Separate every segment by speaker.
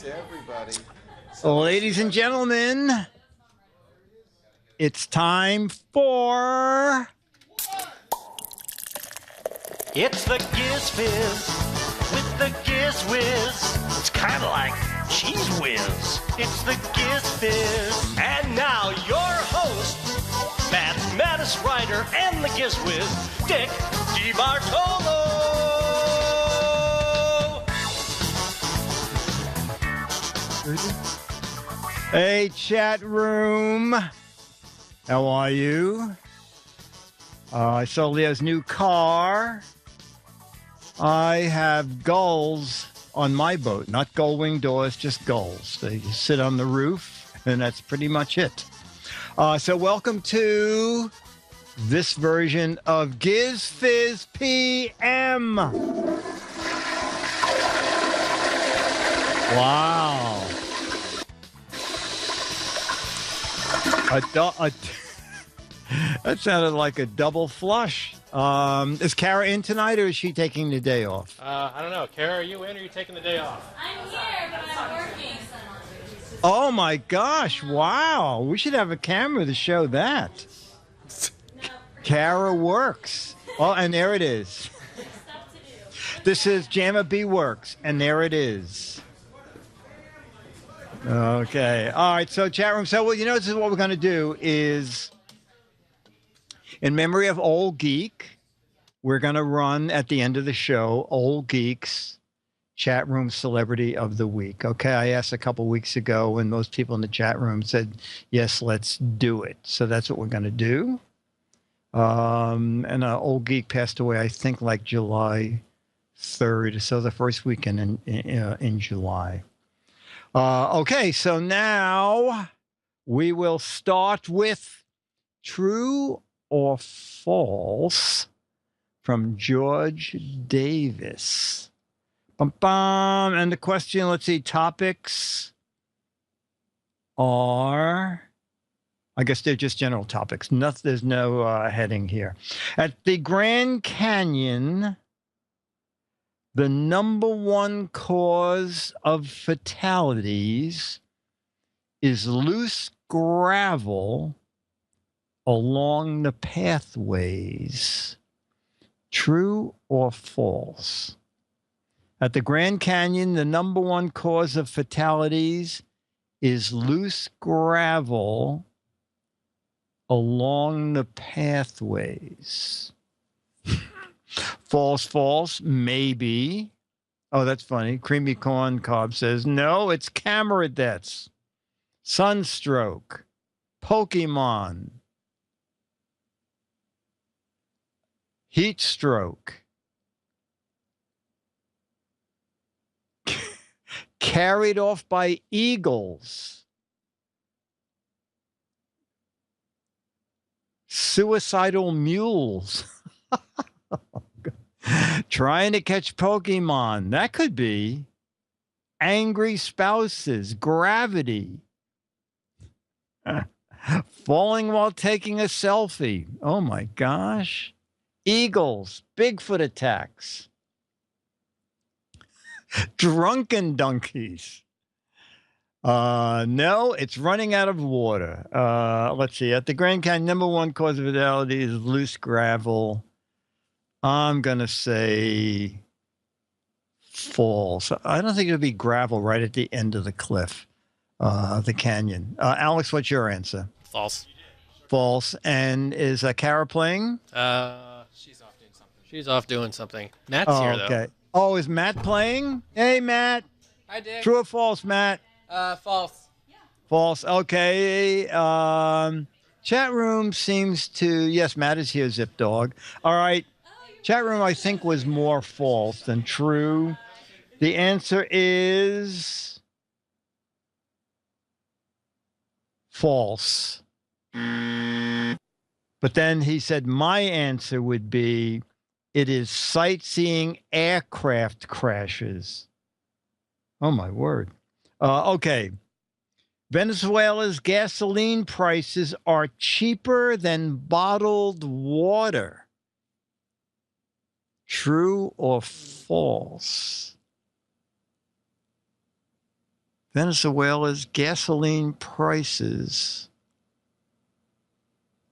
Speaker 1: to everybody.
Speaker 2: Ladies and gentlemen, it's time for...
Speaker 3: It's the Giz Fiz with the Giz Whiz. It's kind of like Cheese Whiz. It's the Giz Fiz. And now your host, mathematics writer and the Giz Whiz, Dick DeBartolo.
Speaker 2: Hey, chat room. How are you? I saw Leo's new car. I have gulls on my boat, not gull-wing doors, just gulls. They sit on the roof, and that's pretty much it. So welcome to this version of Giz Fiz PM. Wow. That sounded like a double flush. Is Kara in tonight, or is she taking the day off?
Speaker 4: I don't know. Kara, are you in, or are you taking the day off?
Speaker 5: I'm here, but I'm working.
Speaker 2: Oh, my gosh. Wow. We should have a camera to show that.
Speaker 5: No.
Speaker 2: Kara works. Oh, and there it is.
Speaker 5: Stuff to do.
Speaker 2: This is Jamma B Works, and there it is. Okay. All right. So, chat room. So, well, you know, this is what we're going to do is, in memory of Old Geek, we're going to run at the end of the show Old Geek's Chat Room Celebrity of the Week. Okay. I asked a couple weeks ago, and most people in the chat room said, yes, let's do it. So that's what we're going to do. And Old Geek passed away, I think, like July 3rd. So the first weekend in July. Okay, so now we will start with true or false from George Davis. Bum. And the question, let's see, topics are, I guess they're just general topics. There's no heading here. At the Grand Canyon, the number one cause of fatalities is loose gravel along the pathways. True or false? At the Grand Canyon, the number one cause of fatalities is loose gravel along the pathways. False, maybe. Oh, that's funny. Creamy Corn Cob says, no, it's camera deaths, sunstroke, Pokemon, heat stroke, carried off by eagles, suicidal mules. Trying to catch Pokemon. That could be. Angry spouses. Gravity. Falling while taking a selfie. Oh my gosh. Eagles. Bigfoot attacks. Drunken donkeys. No, it's running out of water. Let's see. At the Grand Canyon, number one cause of fatality is loose gravel. I'm going to say false. I don't think it would be gravel right at the end of the cliff, the canyon. Alex, what's your answer?
Speaker 4: False.
Speaker 2: False. And is Kara playing?
Speaker 4: She's off doing something. She's off doing something. Matt's here, though.
Speaker 2: Okay. Oh, is Matt playing? Hey, Matt.
Speaker 4: Hi, Dick.
Speaker 2: True or false, Matt?
Speaker 4: False.
Speaker 2: False. Okay. Chat room seems to... Yes, Matt is here, Zip Dog. All right. Chat room, I think, was more false than true. The answer is false. But then he said my answer would be it is sightseeing aircraft crashes. Oh, my word. Okay. Venezuela's gasoline prices are cheaper than bottled water. True or false? Venezuela's gasoline prices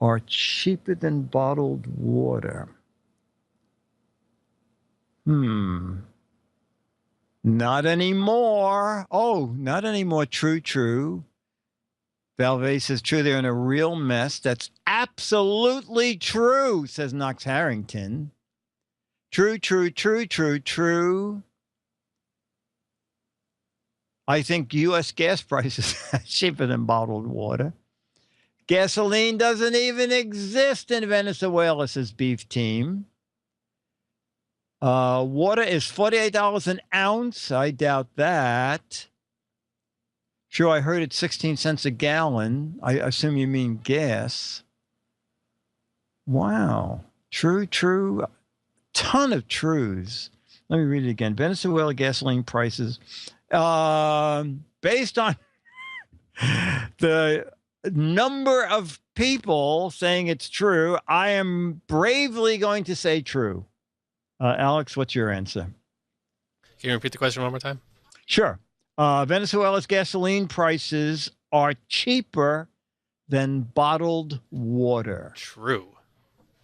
Speaker 2: are cheaper than bottled water. Not anymore. Oh, not anymore. True. Valvey says, true, they're in a real mess. That's absolutely true, says Knox Harrington. True. I think U.S. gas prices are cheaper than bottled water. Gasoline doesn't even exist in Venezuela, says Beef Team. Water is $48 an ounce. I doubt that. True, I heard it's 16 cents a gallon. I assume you mean gas. Wow. True. Ton of truths. Let me read it again. Venezuela gasoline prices, based on the number of people saying it's true, I am bravely going to say true. Alex, what's your answer?
Speaker 4: Can you repeat the question one more time?
Speaker 2: Sure. Venezuela's gasoline prices are cheaper than bottled water.
Speaker 4: True.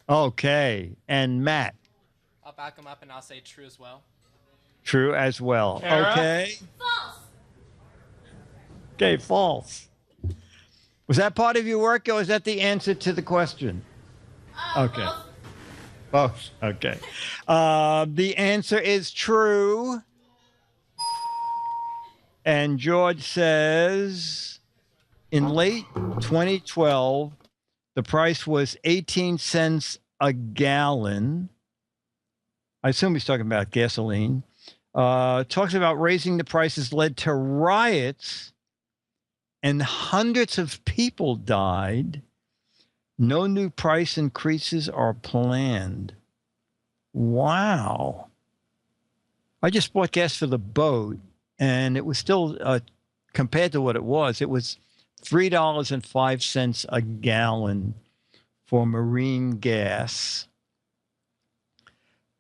Speaker 2: Okay. And Matt?
Speaker 1: I'll back him up and I'll say true as well.
Speaker 2: True as well.
Speaker 4: Tara?
Speaker 2: Okay.
Speaker 5: False.
Speaker 2: Okay, false. Was that part of your work, or was that the answer to the question? Okay.
Speaker 5: False.
Speaker 2: Both. Okay. The answer is true. And George says, in late 2012, the price was 18 cents a gallon. I assume he's talking about gasoline. Talks about raising the prices led to riots, and hundreds of people died. No new price increases are planned. Wow. I just bought gas for the boat, and it was still, compared to what it was $3.05 a gallon for marine gas.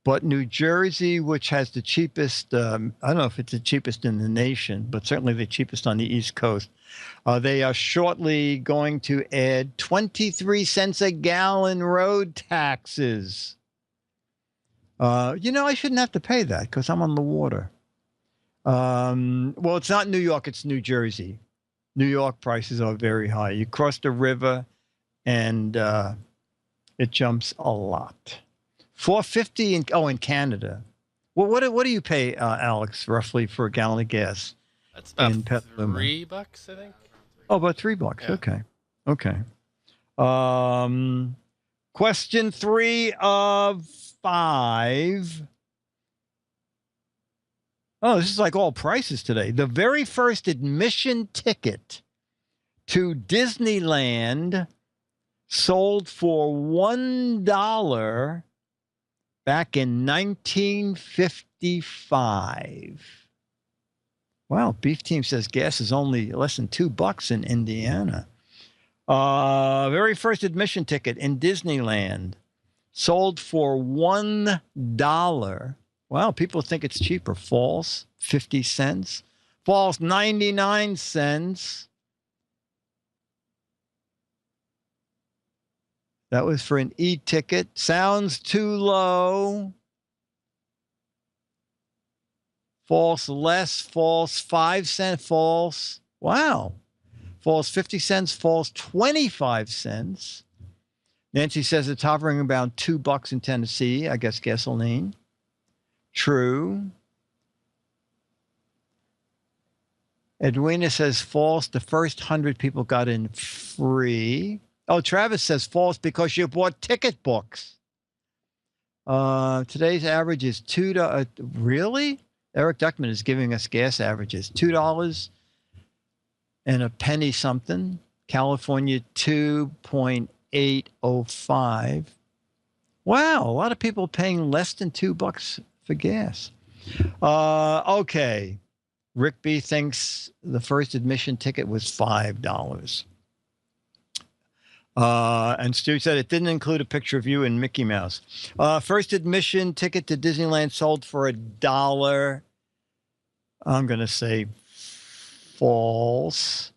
Speaker 2: But New Jersey, which has the cheapest, I don't know if it's the cheapest in the nation, but certainly the cheapest on the East Coast, they are shortly going to add 23 cents a gallon road taxes. I shouldn't have to pay that because I'm on the water. Well, it's not New York, it's New Jersey. New York prices are very high. You cross the river and it jumps a lot. $4.50 in Canada. Well, what do you pay, Alex, roughly for a gallon of gas?
Speaker 4: That's about
Speaker 2: in Petaluma?
Speaker 4: $3, I think.
Speaker 2: Oh, about $3. Yeah. Okay. Question 3 of 5. Oh, this is like all prices today. The very first admission ticket to Disneyland sold for $1 back in 1955. Wow, Beef Team says gas is only less than $2 in Indiana. Very first admission ticket in Disneyland sold for $1. Wow, people think it's cheaper. False, 50 cents. False, 99 cents. That was for an e-ticket. Sounds too low. False, less. False, 5 cents. False. Wow. False, 50 cents. False, 25 cents. Nancy says it's hovering about $2 in Tennessee. I guess gasoline. True. Edwina says false. The first 100 people got in free. Oh, Travis says false because you bought ticket books. Today's average is $2. Really? Eric Duckman is giving us gas averages. $2 and a penny something. California, 2.805. Wow, a lot of people paying less than $2 for gas. Okay. Rick B thinks the first admission ticket was $5. And Stu said it didn't include a picture of you and Mickey Mouse. First admission ticket to Disneyland sold for $1. I'm going to say false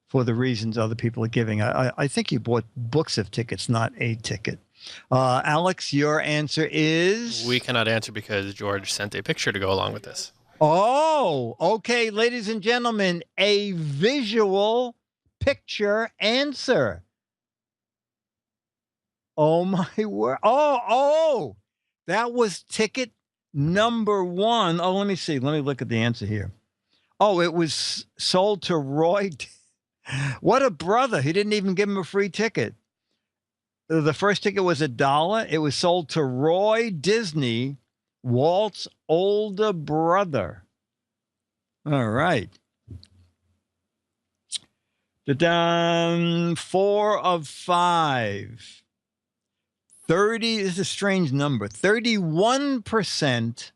Speaker 2: for the reasons other people are giving. I think you bought books of tickets, not a ticket. Alex, your answer is?
Speaker 4: We cannot answer because George sent a picture to go along with this.
Speaker 2: Oh, okay, ladies and gentlemen, a visual picture answer. Oh, my word. Oh, that was ticket number one. Oh, let me see. Let me look at the answer here. Oh, it was sold to Roy. What a brother. He didn't even give him a free ticket. The first ticket was $1. It was sold to Roy Disney, Walt's older brother. All right. 4 of 5. 30, this is a strange number. 31%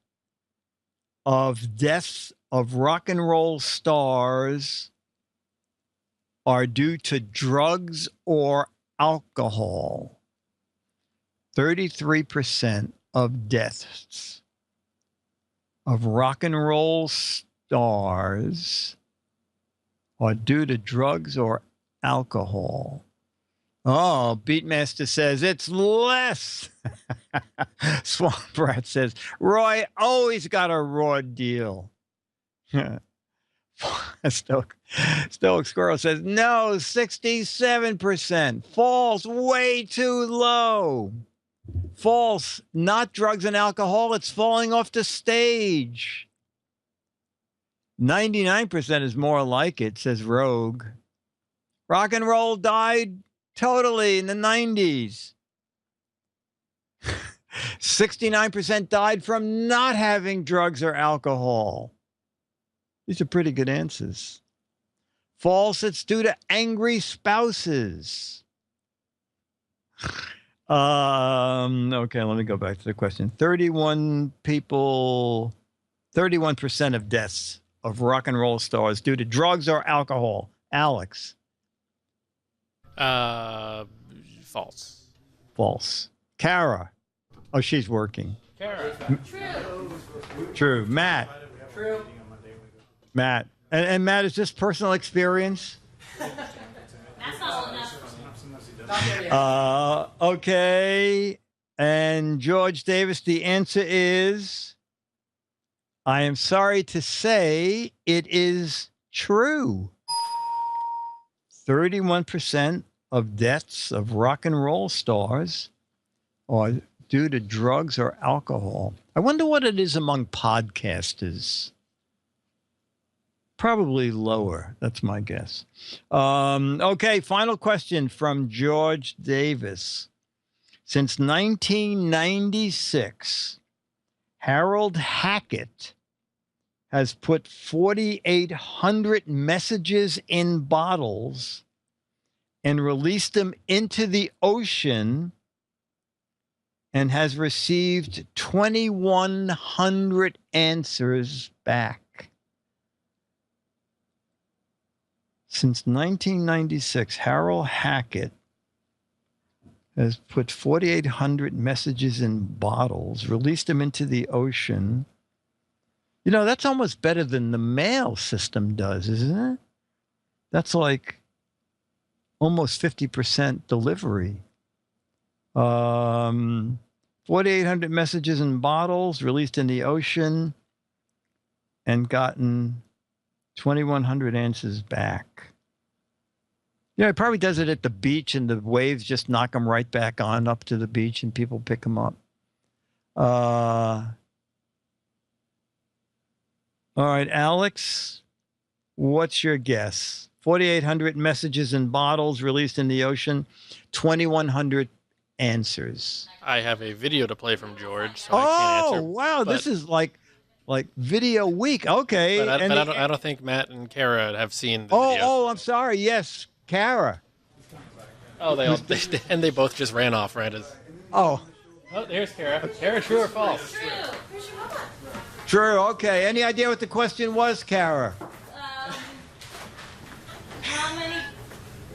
Speaker 2: of deaths of rock and roll stars are due to drugs or alcohol. 33% of deaths of rock and roll stars are due to drugs or alcohol. Oh, Beatmaster says it's less. Swamp Rat says, Roy always got a raw deal. Stoic Squirrel says, no, 67%. False, way too low. False, not drugs and alcohol. It's falling off the stage. 99% is more like it, says Rogue. Rock and roll died totally in the 90s. 69% died from not having drugs or alcohol. These are pretty good answers. False, it's due to angry spouses. Okay, let me go back to the question. 31% of deaths of rock and roll stars due to drugs or alcohol. Alex.
Speaker 4: False.
Speaker 2: False. Kara. Oh, she's working.
Speaker 4: Kara.
Speaker 2: True. Matt.
Speaker 1: True.
Speaker 2: Matt. And Matt, is this personal experience?
Speaker 5: That's not old enough.
Speaker 2: Okay. And George Davis, the answer is, I am sorry to say, it is true. 31% of deaths of rock and roll stars are due to drugs or alcohol. I wonder what it is among podcasters. Probably lower. That's my guess. Okay, final question from George Davis. Since 1996, Harold Hackett has put 4,800 messages in bottles and released them into the ocean and has received 2,100 answers back. Since 1996, Harold Hackett has put 4,800 messages in bottles, released them into the ocean. You know, that's almost better than the mail system does, isn't it? That's like almost 50% delivery. 4,800 messages in bottles, released in the ocean, and gotten 2,100 answers back. Yeah, it probably does it at the beach, and the waves just knock them right back on up to the beach, and people pick them up. All right, Alex, what's your guess? 4,800 messages in bottles released in the ocean, 2,100 answers.
Speaker 4: I have a video to play from George, so I can't answer.
Speaker 2: Oh, wow, this is like video week. Okay.
Speaker 4: But I don't think Matt and Kara have seen the video.
Speaker 2: Oh, I'm sorry. Yes, Kara.
Speaker 4: Oh, and they both just ran off right as.
Speaker 2: Oh,
Speaker 4: there's Kara. Kara, true or false?
Speaker 5: True. Where's your mama?
Speaker 2: true. Okay. Any idea what the question was, Kara?
Speaker 5: How many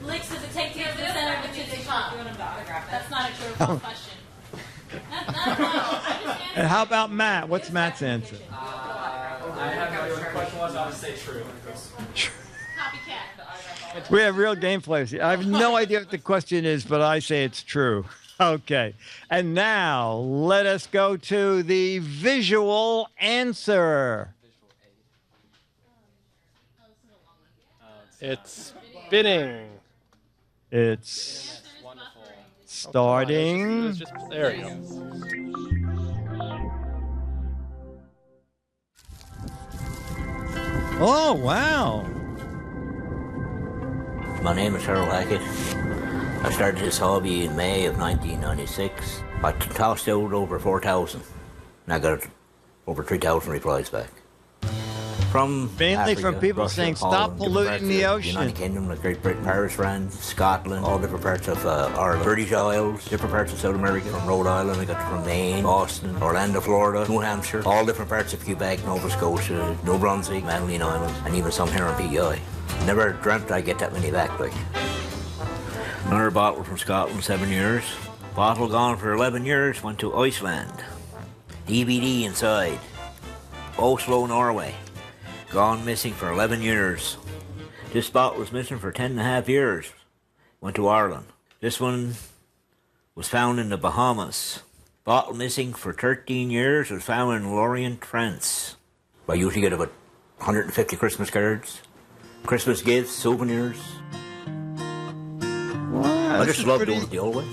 Speaker 5: licks does it take to get to the center of a Tootsie Pop? That's not a true or false question.
Speaker 2: And how about Matt? What's Matt's answer?
Speaker 1: I have no idea what the question was. I'll just say true.
Speaker 2: We have real game players. I have no idea what the question is, but I say it's true. Okay. And now let us go to the visual answer.
Speaker 4: It's spinning.
Speaker 2: It's
Speaker 1: Wonderful.
Speaker 2: starting.
Speaker 4: There you go.
Speaker 2: Oh, wow.
Speaker 6: My name is Harold Hackett. I started this hobby in May of 1996. I tossed out over 4,000, and I got over 3,000 replies back. From
Speaker 2: Mainly
Speaker 6: Africa,
Speaker 2: from people
Speaker 6: Russia,
Speaker 2: saying,
Speaker 6: Holland,
Speaker 2: stop
Speaker 6: different
Speaker 2: polluting the
Speaker 6: parts of
Speaker 2: ocean.
Speaker 6: United Kingdom, like Great Britain, Paris, France, Scotland, all different parts of Ireland, British Isles, different parts of South America, from Rhode Island, I got from Maine, Boston, Orlando, Florida, New Hampshire, all different parts of Quebec, Nova Scotia, New Brunswick, Madeline Islands, and even some here on PEI. Never dreamt I'd get that many back, like. Another bottle from Scotland, 7 years. Bottle gone for 11 years, went to Iceland. DVD inside. Oslo, Norway. Gone missing for 11 years. This bottle was missing for 10.5 years. Went to Ireland. This one was found in the Bahamas. Bottle missing for 13 years, was found in Lorient, France. I usually get about 150 Christmas cards, Christmas gifts, souvenirs.
Speaker 2: Wow,
Speaker 6: I just love doing it the old way.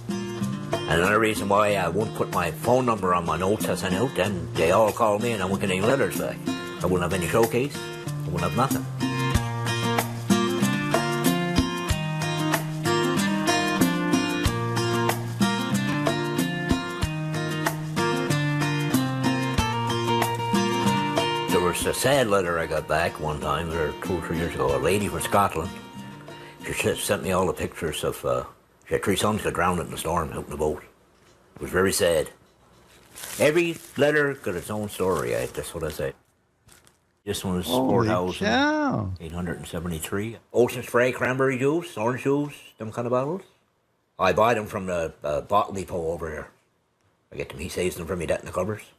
Speaker 6: And another reason why I won't put my phone number on my notes I send out, then they all call me and I won't get any letters back. I wouldn't have any showcase. I wouldn't have nothing. There was a sad letter I got back one time, or 2 or 3 years ago. A lady from Scotland. She sent me all the pictures of. She had 3 sons got drowned in the storm out in the boat. It was very sad. Every letter got its own story. That's what I say. This one was 4,873. Ocean spray, cranberry juice, orange juice, them kind of bottles. I buy them from the bottle depot over here. I get them, he saves them for me, that in the covers.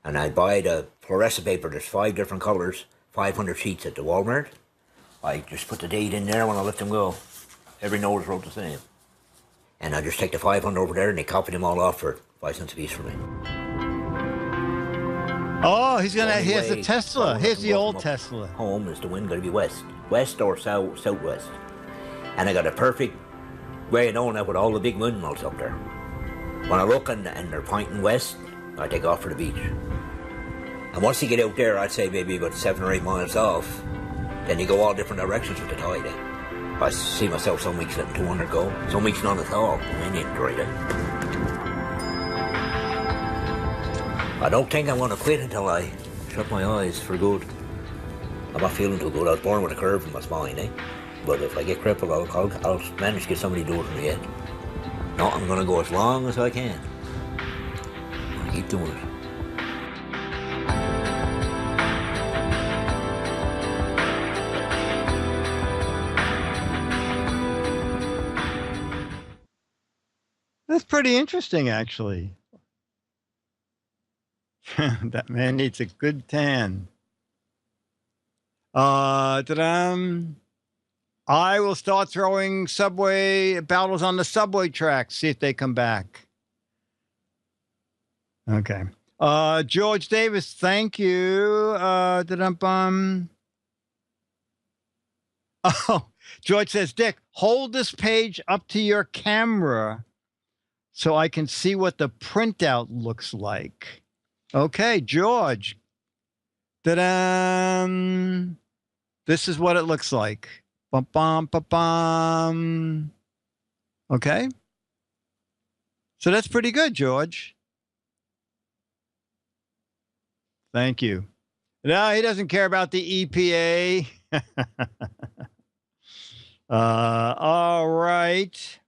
Speaker 6: And I buy the fluorescent paper, there's 5 different colours, 500 sheets at the Walmart. I just put the date in there when I let them go. Every note is wrote the same. And I just take the 500 over there and they copy them all off for 5 cents a piece for me.
Speaker 2: Oh, he has the Tesla. Here's the old Tesla.
Speaker 6: Home is the wind going to be west. West or southwest. And I got a perfect way of knowing that with all the big windmills up there. When I look and they're pointing west, I take off for the beach. And once you get out there, I'd say maybe about 7 or 8 miles off, then you go all different directions with the tide. I see myself some weeks letting 200 go, some weeks none at all. I ain't right. I don't think I'm going to quit until I shut my eyes for good. I'm not feeling too good. I was born with a curve in my spine, But if I get crippled, I'll manage to get somebody to do it for me yet. No, I'm going to go as long as I can. I'll keep doing it.
Speaker 2: That's pretty interesting, actually. That man needs a good tan. Ta-dam. I will start throwing subway battles on the subway tracks, see if they come back. Okay. George Davis, thank you. Ta-dum-bum. Oh, George says, Dick, hold this page up to your camera so I can see what the printout looks like. Okay, George. Ta-da! This is what it looks like. Bum, bum, bum, bum. Okay. So that's pretty good, George. Thank you. No, he doesn't care about the EPA. All right.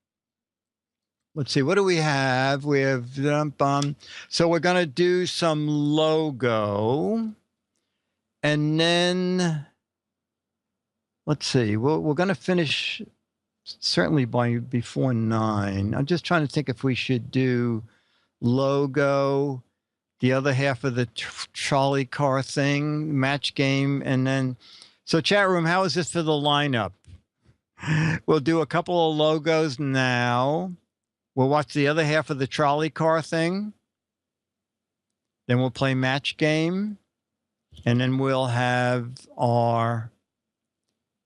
Speaker 2: Let's see. What do we have? We have so we're going to do some logo. And then let's see. We're going to finish certainly before 9. I'm just trying to think if we should do logo, the other half of the trolley car thing, match game, and then so chat room, how is this for the lineup? We'll do a couple of logos now. We'll watch the other half of the trolley car thing. Then we'll play match game. And then we'll have our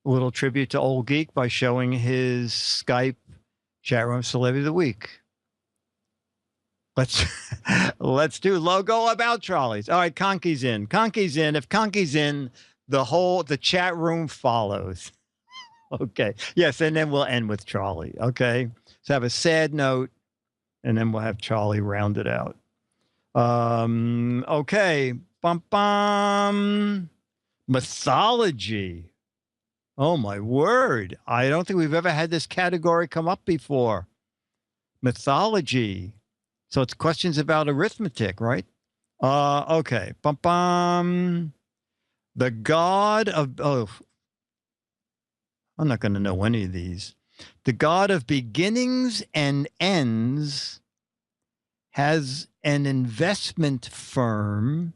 Speaker 2: little tribute to Old Geek by showing his Skype chat room celebrity of the week. Let's do logo about trolleys. All right, Conky's in. Conky's in. If Conky's in, the chat room follows. Okay. Yes, and then we'll end with Charlie. Okay. So have a sad note, and then we'll have Charlie round it out. Okay. Bum bum. Mythology. Oh my word. I don't think we've ever had this category come up before. Mythology. So it's questions about arithmetic, right? Okay. Bum bum. The god of I'm not going to know any of these. The god of beginnings and ends has an investment firm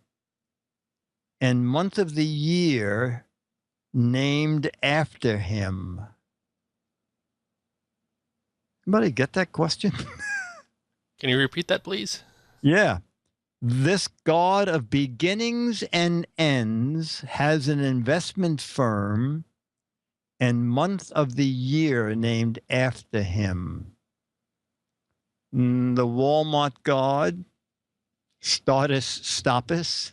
Speaker 2: and month of the year named after him. Anybody get that question?
Speaker 4: Can you repeat that, please?
Speaker 2: Yeah. This god of beginnings and ends has an investment firm and month of the year named after him. The Walmart god, Stopus.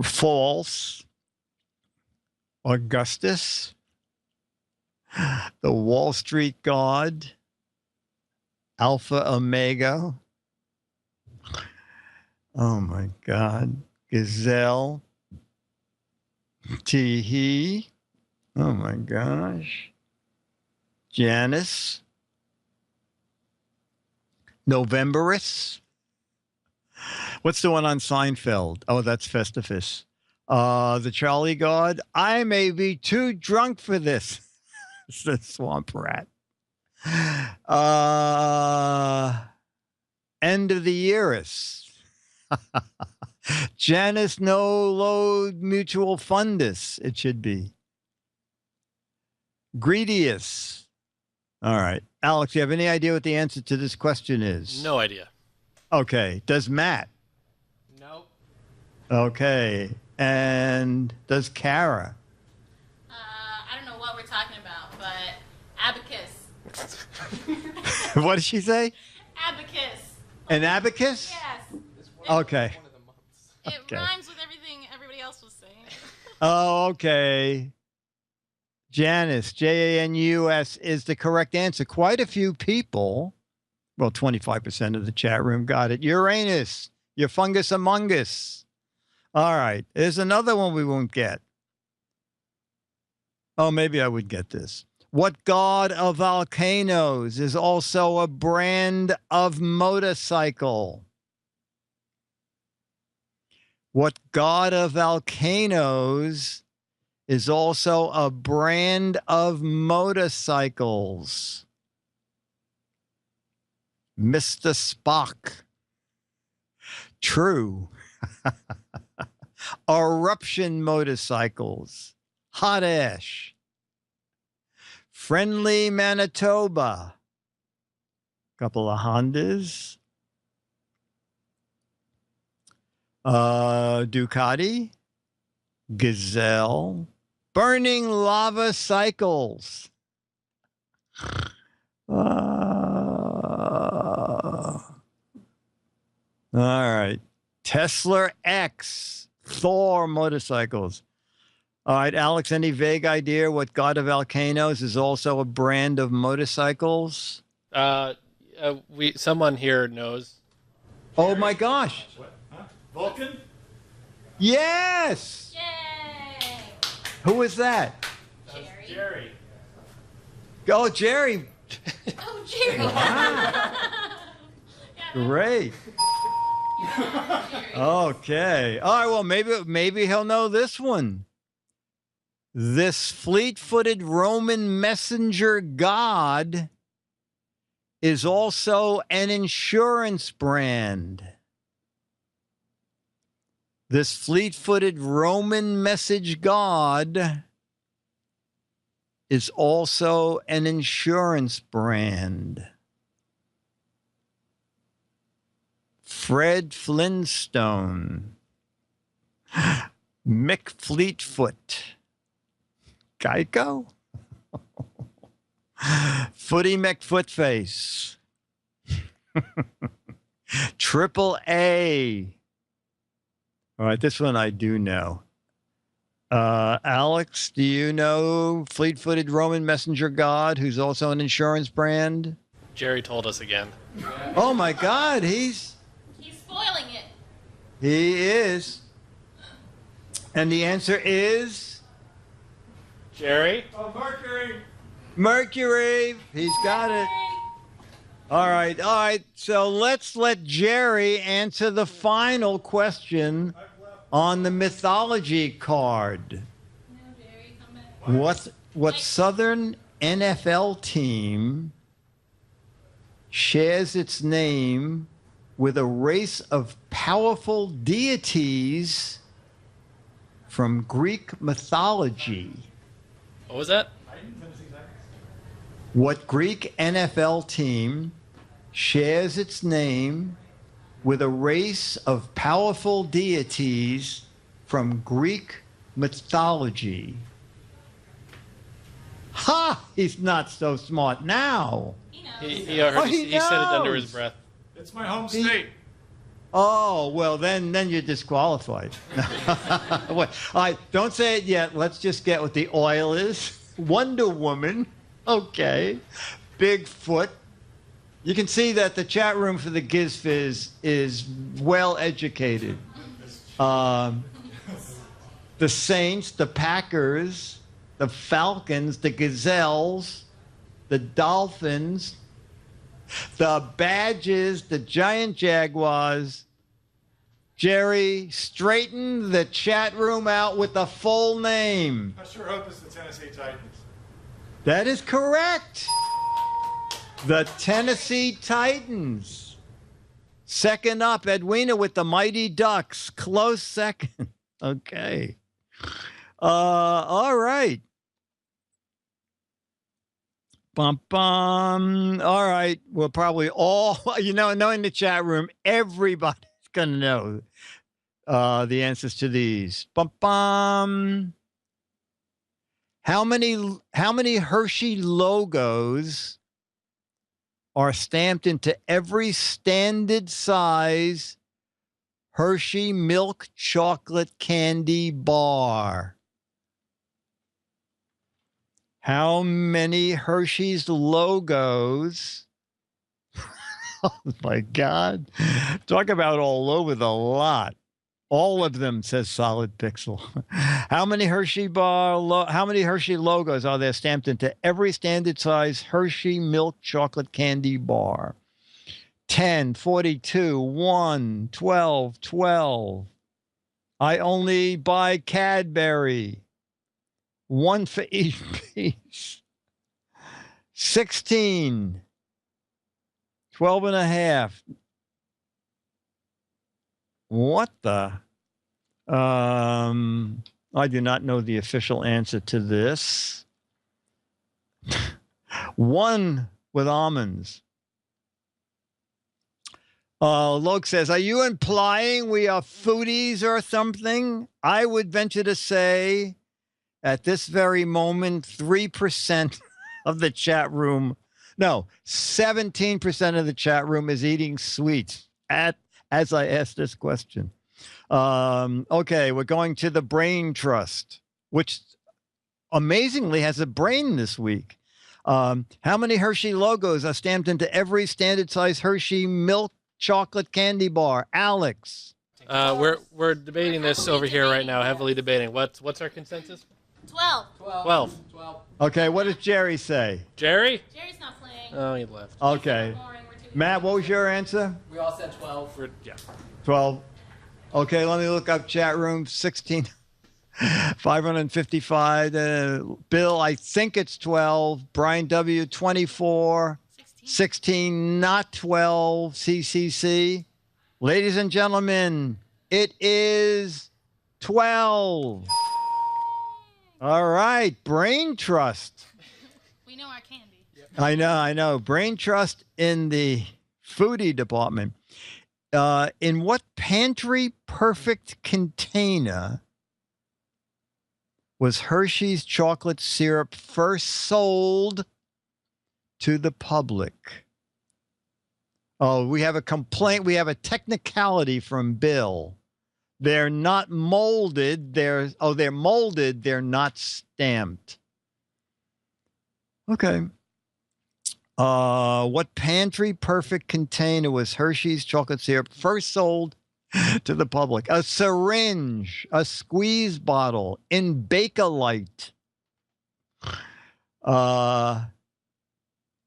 Speaker 2: False. Augustus. The Wall Street god, Alpha Omega. Oh my God. Gazelle. Teehee. Oh my gosh. Janice. Novemberus. What's the one on Seinfeld? Oh, that's Festivus. The Charlie God. I may be too drunk for this. It's the Swamp Rat. End of the Yearis. Janice No Load Mutual Fundus, it should be. Greedius. All right. Alex, you have any idea what the answer to this question is?
Speaker 4: No idea.
Speaker 2: Okay. Does Matt?
Speaker 1: Nope.
Speaker 2: Okay. And does Kara?
Speaker 5: I don't know what we're talking about, but abacus.
Speaker 2: What did she say?
Speaker 5: Abacus.
Speaker 2: An abacus?
Speaker 5: Yes.
Speaker 2: Okay.
Speaker 1: One of the months.
Speaker 5: It
Speaker 2: Okay.
Speaker 5: rhymes with everything everybody else was saying.
Speaker 2: Oh, okay. Janus, Janus, is the correct answer. Quite a few people, well, 25% of the chat room got it. Uranus, your fungus among us. All right. There's another one we won't get. Oh, maybe I would get this. What god of volcanoes is also a brand of motorcycle? What god of volcanoes is also a brand of motorcycles? Mr. Spock. True. Eruption motorcycles. Hot Ash. Friendly Manitoba. Couple of Hondas. Ducati. Gazelle. Burning Lava Cycles. All right. Tesla X. Thor motorcycles. All right, Alex, any vague idea what God of Volcanoes is also a brand of motorcycles?
Speaker 4: Someone here knows.
Speaker 2: Oh my gosh.
Speaker 7: What? Huh? Vulcan?
Speaker 2: Yes.
Speaker 5: Yay!
Speaker 2: Who is that?
Speaker 5: Jerry.
Speaker 7: Jerry.
Speaker 2: Oh, Jerry.
Speaker 5: Oh, Jerry.
Speaker 2: Great. Okay. All right, well, maybe he'll know this one. This fleet-footed Roman messenger god is also an insurance brand. This fleet-footed Roman message god is also an insurance brand? Fred Flintstone, Mick Fleetfoot, Geico, Footy McFootface, Triple A. All right, this one I do know. Alex, do you know fleet-footed Roman messenger god who's also an insurance brand?
Speaker 4: Jerry told us again.
Speaker 2: Oh my God, he's
Speaker 5: spoiling it.
Speaker 2: he is. And the answer is
Speaker 4: Jerry?
Speaker 2: Mercury. He's got it. All right. So let's let Jerry answer the final question on the mythology card.
Speaker 5: No, Jerry, come back.
Speaker 2: What Southern NFL team shares its name with a race of powerful deities from Greek mythology?
Speaker 4: What was that?
Speaker 2: What Greek NFL team shares its name with a race of powerful deities from Greek mythology? Ha! He's not so smart now.
Speaker 5: He knows.
Speaker 4: He said it under his
Speaker 2: knows.
Speaker 4: breath.
Speaker 1: It's my home state.
Speaker 2: Oh, well, then you're disqualified. Wait, all right, don't say it yet. Let's just get what the oil is. Wonder Woman. Okay. Bigfoot. You can see that the chat room for the Giz Fiz is well educated. The Saints, the Packers, the Falcons, the Gazelles, the Dolphins, the Badgers, the Giant Jaguars. Jerry, straighten the chat room out with the full name.
Speaker 1: I sure hope it's the Tennessee Titans.
Speaker 2: That is correct. The Tennessee Titans. Second up, Edwina with the Mighty Ducks. Close second. Okay. All right. Bum, bum. All right. We'll probably all, knowing the chat room, everybody's going to know the answers to these. Bum, bum. How many Hershey logos are stamped into every standard size Hershey milk chocolate candy bar? How many Hershey's logos? Oh my God. Talk about all over the lot. All of them, says Solid Pixel. How many Hershey logos are there stamped into every standard size Hershey milk chocolate candy bar? 10, 42, 1, 12, 12. I only buy Cadbury. 1 for each piece. 16. 12 and a half. What the? I do not know the official answer to this. 1 with almonds. Loke says, are you implying we are foodies or something? I would venture to say at this very moment, 3% of the chat room, no, 17% of the chat room is eating sweets as I ask this question. Okay, we're going to the Brain Trust, which amazingly has a brain this week. How many Hershey logos are stamped into every standard size Hershey milk chocolate candy bar? Alex.
Speaker 4: We're debating this over here right now, heavily debating. What's our consensus?
Speaker 5: 12.
Speaker 4: 12.
Speaker 2: Okay, what does Jerry say?
Speaker 4: Jerry?
Speaker 5: Jerry's not playing.
Speaker 4: Oh, he left.
Speaker 2: Okay. Matt, what was your answer?
Speaker 1: We all said 12.
Speaker 2: 12. Okay, let me look up chat room. 16. 555. Bill, I think it's 12. Brian W, 24. 16, not 12. CCC. Ladies and gentlemen, it is 12. All right, Brain Trust.
Speaker 5: We know our candy.
Speaker 2: I know. Brain Trust in the foodie department. In what pantry perfect container was Hershey's chocolate syrup first sold to the public? Oh, we have a complaint. We have a technicality from Bill. They're not molded. They're molded. They're not stamped. Okay. What pantry perfect container was Hershey's chocolate syrup first sold to the public? A syringe, a squeeze bottle, in Bakelite.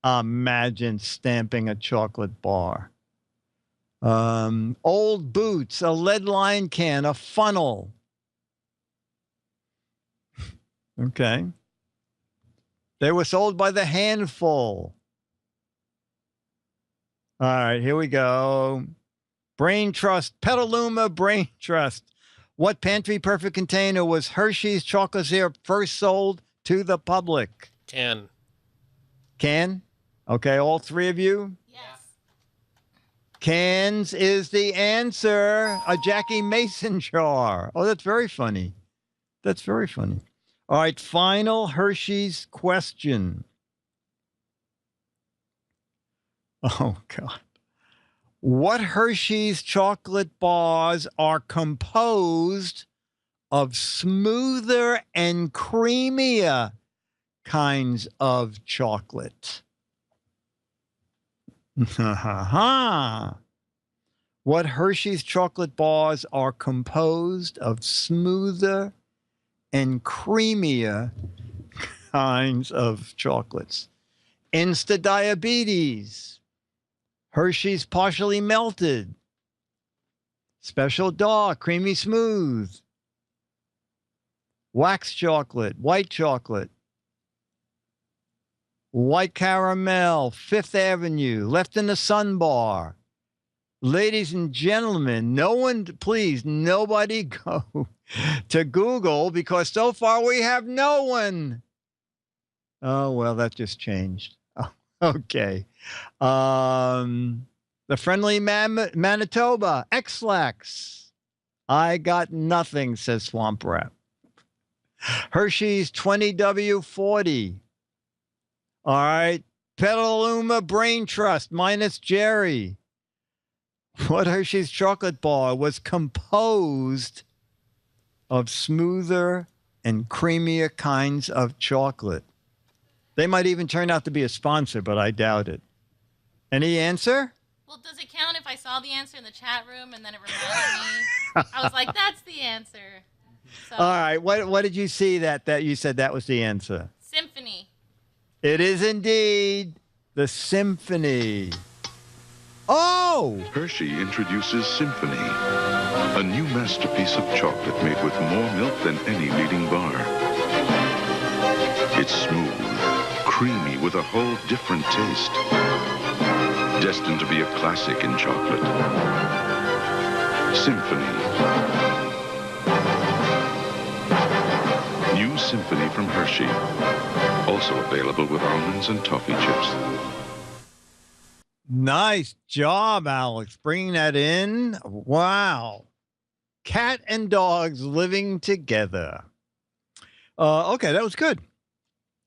Speaker 2: Imagine stamping a chocolate bar. Old boots, a lead line can, a funnel. Okay. They were sold by the handful. All right, here we go. Brain Trust, Petaluma Brain Trust. What pantry perfect container was Hershey's chocolate syrup first sold to the public?
Speaker 4: Can.
Speaker 2: Can? Okay, all three of you?
Speaker 5: Yes.
Speaker 2: Cans is the answer. A Jackie Mason jar. Oh, that's very funny. That's very funny. All right, final Hershey's question. Oh, God. What Hershey's chocolate bars are composed of smoother and creamier kinds of chocolate? What Hershey's chocolate bars are composed of smoother and creamier kinds of chocolates? Insta diabetes, Hershey's partially melted, special dark, creamy smooth, wax chocolate, white caramel, Fifth Avenue, left in the sun bar. Ladies and gentlemen, nobody go to Google because so far we have no one. Oh, well, that just changed. Oh, okay. The friendly Manitoba, X-Lax. I got nothing, says Swamp Rat. Hershey's 20W40. All right. Petaluma Brain Trust minus Jerry. What Hershey's chocolate bar was composed of smoother and creamier kinds of chocolate? They might even turn out to be a sponsor, but I doubt it. Any answer?
Speaker 5: Well, does it count if I saw the answer in the chat room and then it reminded me? I was like, that's the answer. So,
Speaker 2: All right. What did you see that you said that was the answer?
Speaker 5: Symphony.
Speaker 2: It is indeed the Symphony. Oh!
Speaker 7: Hershey introduces Symphony, a new masterpiece of chocolate made with more milk than any leading bar. It's smooth, creamy with a whole different taste. Destined to be a classic in chocolate. Symphony. New Symphony from Hershey. Also available with almonds and toffee chips.
Speaker 2: Nice job, Alex, bringing that in. Wow. Cat and dogs living together. Okay, that was good.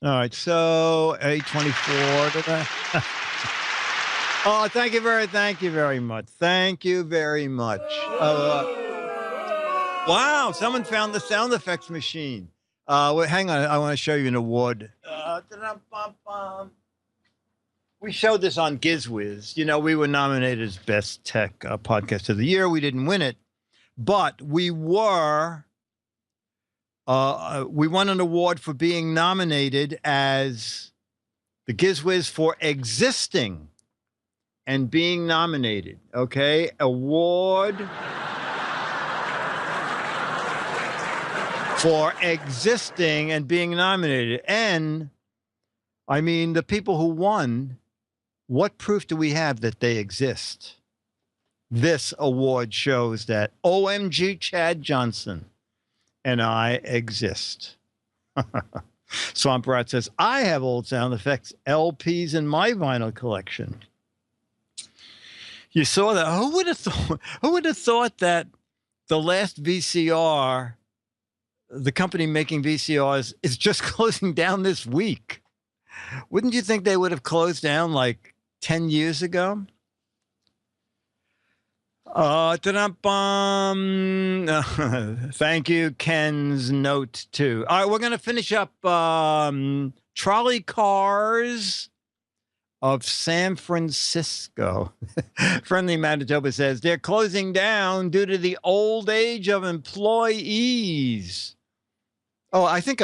Speaker 2: All right, so 824. Oh, thank you very much. Thank you very much. Wow, someone found the sound effects machine. Wait, hang on, I want to show you an award. We showed this on GizFiz. You know, we were nominated as Best Tech Podcast of the Year. We didn't win it, but we won an award for being nominated as the GizFiz for existing and being nominated. Okay, award for existing and being nominated. And I mean, the people who won, what proof do we have that they exist? This award shows that OMG Chad Johnson and I exist. Swamp Rat says, I have old sound effects LPs in my vinyl collection. You saw that. Who would have thought that the last VCR, the company making VCRs, is just closing down this week? Wouldn't you think they would have closed down like 10 years ago? Thank you, Ken's note too. All right, we're going to finish up trolley cars of San Francisco. Friendly Manitoba says they're closing down due to the old age of employees. Oh, I think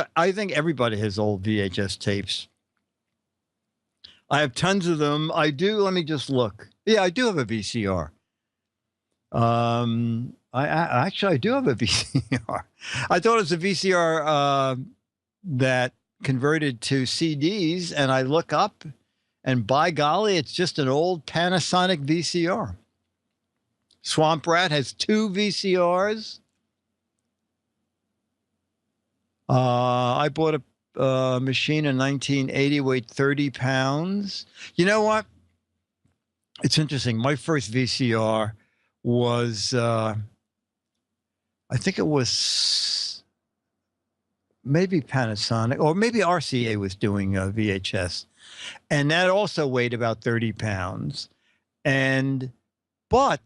Speaker 2: everybody has old VHS tapes. I have tons of them. I do. Let me just look. Yeah, I do have a VCR. I do have a VCR. I thought it was a VCR that converted to CDs, and I look up, and by golly, it's just an old Panasonic VCR. Swamp Rat has 2 VCRs. I bought a machine in 1980, weighed 30 pounds. You know what? It's interesting. My first VCR was, I think it was maybe Panasonic, or maybe RCA was doing VHS. And that also weighed about 30 pounds. But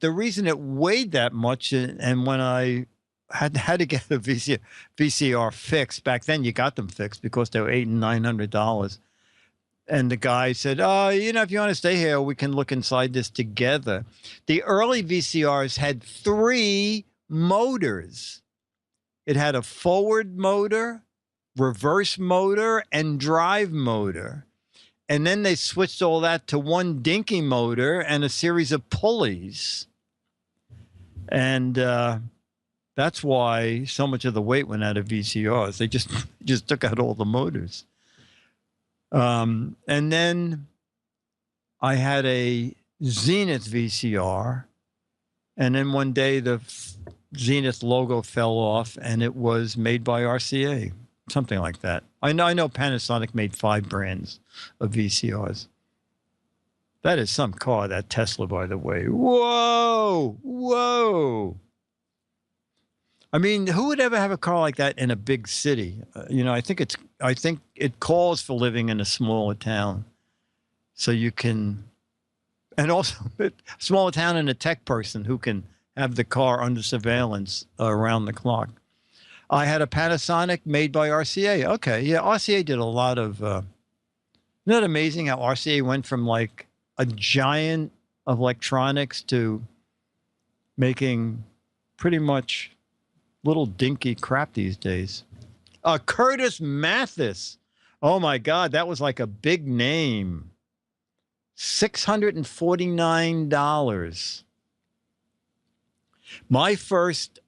Speaker 2: the reason it weighed that much, and when I had to get a VCR fixed, back then you got them fixed because they were $800 and $900. And the guy said, if you want to stay here, we can look inside this together. The early VCRs had 3 motors. It had a forward motor, reverse motor, and drive motor. And then they switched all that to one dinky motor and a series of pulleys. And that's why so much of the weight went out of VCRs. They just took out all the motors. And then I had a Zenith VCR, and then one day the Zenith logo fell off, and it was made by RCA, something like that. I know Panasonic made 5 brands of VCRs. That is some car, that Tesla, by the way. Whoa. I mean, who would ever have a car like that in a big city? I think it calls for living in a smaller town. So you can, and also a smaller town and a tech person who can have the car under surveillance around the clock. I had a Panasonic made by RCA. Okay, yeah, RCA did a lot of, isn't that amazing how RCA went from like a giant of electronics to making pretty much little dinky crap these days. Curtis Mathis. Oh my God, that was like a big name. $649. My first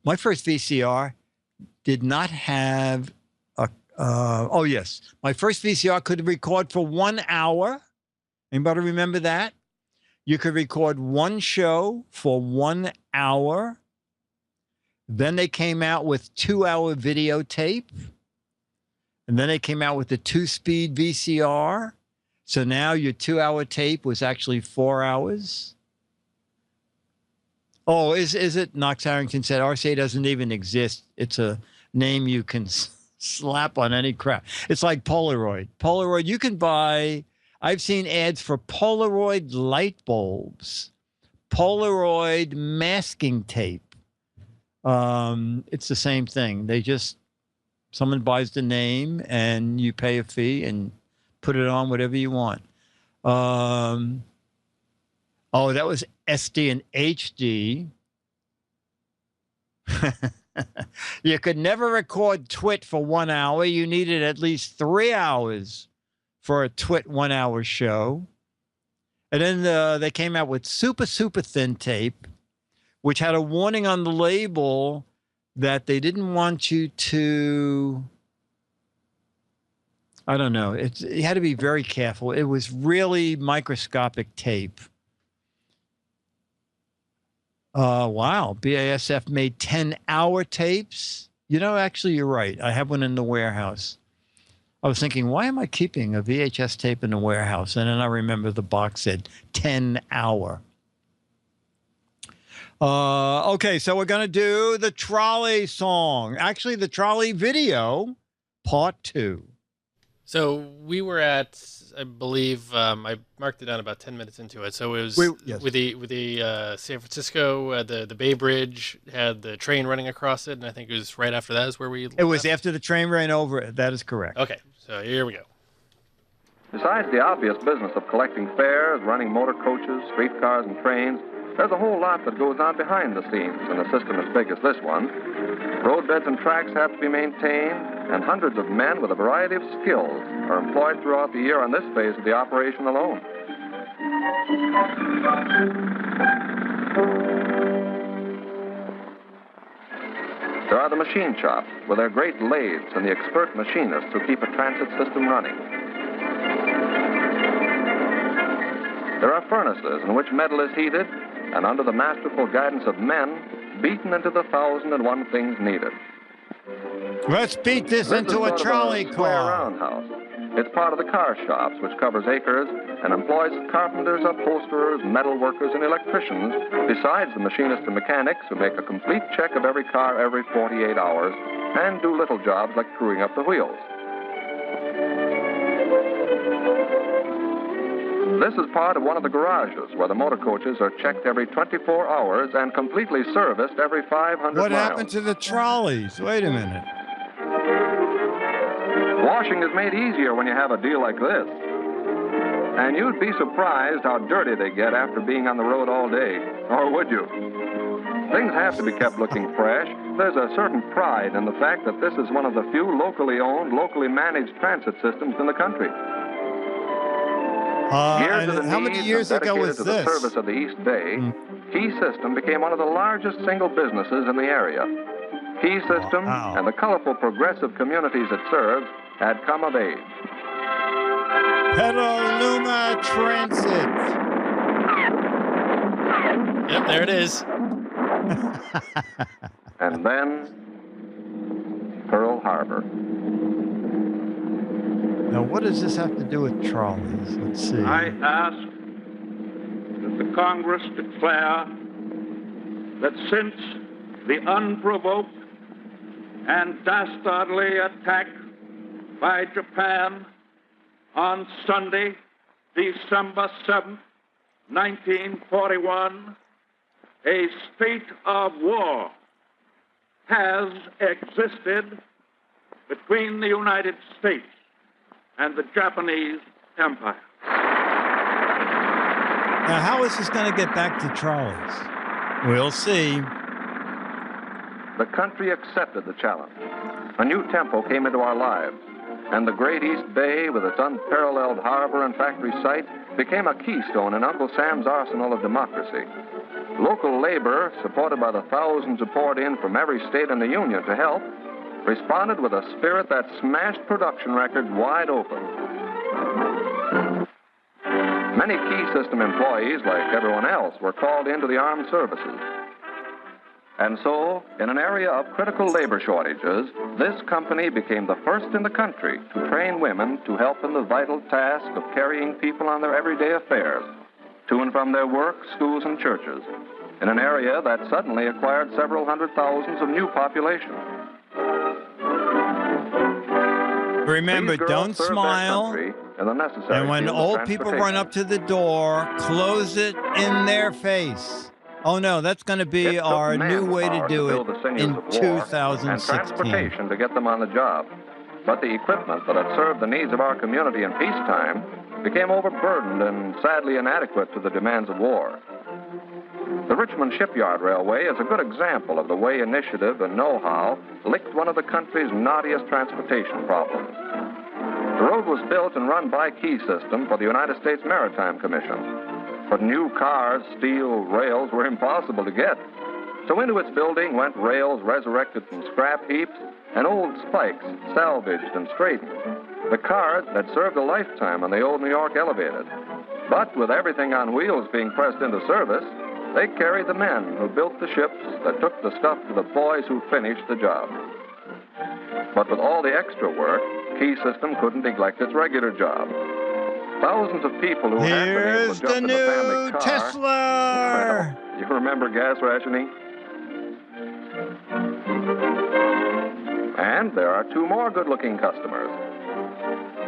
Speaker 2: VCR did not have a. Oh yes, my first VCR could record for 1 hour. Anybody remember that? You could record one show for 1 hour. Then they came out with 2-hour videotape. And then they came out with the 2-speed VCR. So now your 2-hour tape was actually 4 hours. Oh, is it? Knox Harrington said RCA doesn't even exist. It's a name you can slap on any crap. It's like Polaroid. Polaroid, you can buy, I've seen ads for Polaroid light bulbs, Polaroid masking tape. It's the same thing. Someone buys the name and you pay a fee and put it on whatever you want. Oh, that was SD and HD. You could never record Twit for 1 hour. You needed at least 3 hours for a Twit 1-hour show. And then they came out with super, super thin tape, which had a warning on the label that they didn't want you to, I don't know. You had to be very careful. It was really microscopic tape. Wow. BASF made 10-hour tapes. You know, actually, you're right. I have one in the warehouse. I was thinking, why am I keeping a VHS tape in the warehouse? And then I remember the box said 10 hour. Okay, so we're going to do the trolley song. Actually, the trolley video, part 2.
Speaker 4: So we were at, I believe, I marked it down about 10 minutes into it. So it was with the San Francisco, the Bay Bridge had the train running across it, and I think it was right after that is where we
Speaker 2: It was after the train ran over it. That is correct.
Speaker 4: Okay, so here we go.
Speaker 8: Besides the obvious business of collecting fares, running motor coaches, streetcars, and trains, there's a whole lot that goes on behind the scenes in a system as big as this one. Roadbeds and tracks have to be maintained, and hundreds of men with a variety of skills are employed throughout the year on this phase of the operation alone. There are the machine shops with their great lathes and the expert machinists who keep a transit system running. There are furnaces in which metal is heated and under the masterful guidance of men, beaten into the 1,001 things needed.
Speaker 2: Let's beat this into a trolley
Speaker 8: square
Speaker 2: car.
Speaker 8: roundhouse. It's part of the car shops, which covers acres and employs carpenters, upholsterers, metal workers, and electricians, besides the machinists and mechanics who make a complete check of every car every 48 hours and do little jobs like screwing up the wheels. This is part of one of the garages where the motor coaches are checked every 24 hours and completely serviced every 500
Speaker 2: What
Speaker 8: miles.
Speaker 2: happened to the trolleys? Wait a minute.
Speaker 8: Washing is made easier when you have a deal like this. And you'd be surprised how dirty they get after being on the road all day. Or would you? Things have to be kept looking fresh. There's a certain pride in the fact that this is one of the few locally owned, locally managed transit systems in the country. Geared to the
Speaker 2: How many
Speaker 8: needs
Speaker 2: years
Speaker 8: and
Speaker 2: ago was
Speaker 8: dedicated to the
Speaker 2: this?
Speaker 8: service of the East Bay, Key System became one of the largest single businesses in the area. Key System and the colorful progressive communities it serves had come of age.
Speaker 2: Petaluma Transit.
Speaker 4: Yep, there it is.
Speaker 8: And then Pearl Harbor.
Speaker 2: Now, what does this have to do with trolleys? Let's see.
Speaker 9: I ask that the Congress declare that since the unprovoked and dastardly attack by Japan on Sunday, December 7th, 1941, a state of war has existed between the United States and the Japanese Empire.
Speaker 2: Now, how is this going to get back to trolleys? We'll see.
Speaker 8: The country accepted the challenge. A new tempo came into our lives, and the great East Bay, with its unparalleled harbor and factory site, became a keystone in Uncle Sam's arsenal of democracy. Local labor, supported by the thousands who poured in from every state in the Union to help, responded with a spirit that smashed production records wide open. Many Key System employees, like everyone else, were called into the armed services. And so, in an area of critical labor shortages, this company became the first in the country to train women to help in the vital task of carrying people on their everyday affairs, to and from their work, schools, and churches, in an area that suddenly acquired several hundred thousands of new population.
Speaker 2: Remember, don't smile. And when old people run up to the door, close it in their face. Oh, no, that's going to be our new way to do it in 2016.
Speaker 8: And transportation to get them on the job. But the equipment that had served the needs of our community in peacetime became overburdened and sadly inadequate to the demands of war. The Richmond Shipyard Railway is a good example of the way initiative and know-how licked one of the country's knottiest transportation problems. The road was built and run by Key System for the United States Maritime Commission. But new cars, steel, rails were impossible to get. So into its building went rails resurrected from scrap heaps and old spikes salvaged and straightened. The cars had served a lifetime on the old New York elevated. But with everything on wheels being pressed into service, they carried the men who built the ships that took the stuff to the boys who finished the job. But with all the extra work, Key System couldn't neglect its regular job. Thousands of people who had been able
Speaker 2: Here's
Speaker 8: to jump
Speaker 2: the
Speaker 8: in the family
Speaker 2: new
Speaker 8: car.
Speaker 2: Tesla.
Speaker 8: Well, you remember gas rationing? And there are two more good-looking customers.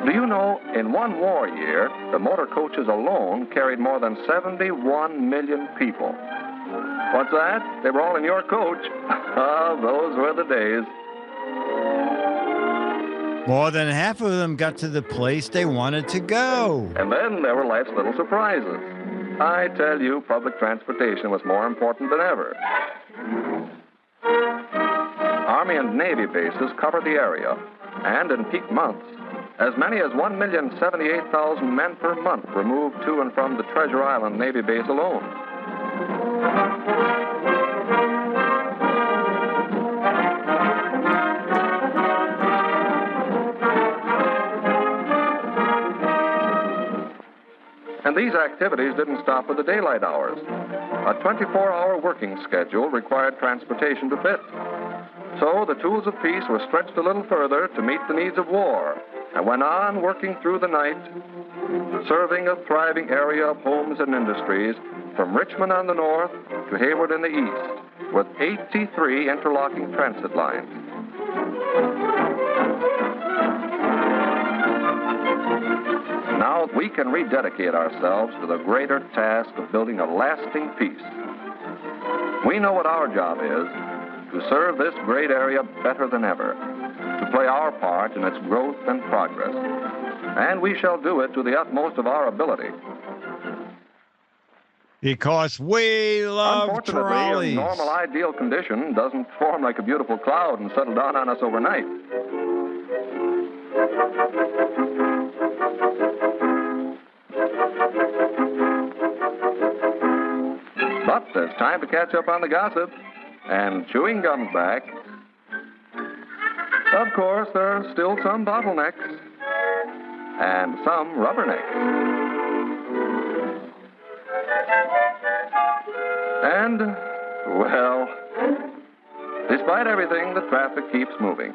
Speaker 8: Do you know, in one war year, the motor coaches alone carried more than 71 million people. What's that? They were all in your coach. Ah, those were the days.
Speaker 2: More than half of them got to the place they wanted to go.
Speaker 8: And then there were life's little surprises. I tell you, public transportation was more important than ever. Army and Navy bases covered the area, and in peak months, as many as 1,078,000 men per month were moved to and from the Treasure Island Navy base alone. And these activities didn't stop with the daylight hours. A 24-hour working schedule required transportation to fit. So the tools of peace were stretched a little further to meet the needs of war, and went on working through the night, serving a thriving area of homes and industries from Richmond on the north to Hayward in the east, with 83 interlocking transit lines. Now we can rededicate ourselves to the greater task of building a lasting peace. We know what our job is, to serve this great area better than ever, to play our part in its growth and progress. And we shall do it to the utmost of our ability.
Speaker 2: Because we love
Speaker 8: Unfortunately,
Speaker 2: trolleys.
Speaker 8: a normal ideal condition doesn't form like a beautiful cloud and settle down on us overnight. But there's time to catch up on the gossip. And chewing gum's back. Of course, there are still some bottlenecks. And some rubbernecks. And, well, despite everything, the traffic keeps moving.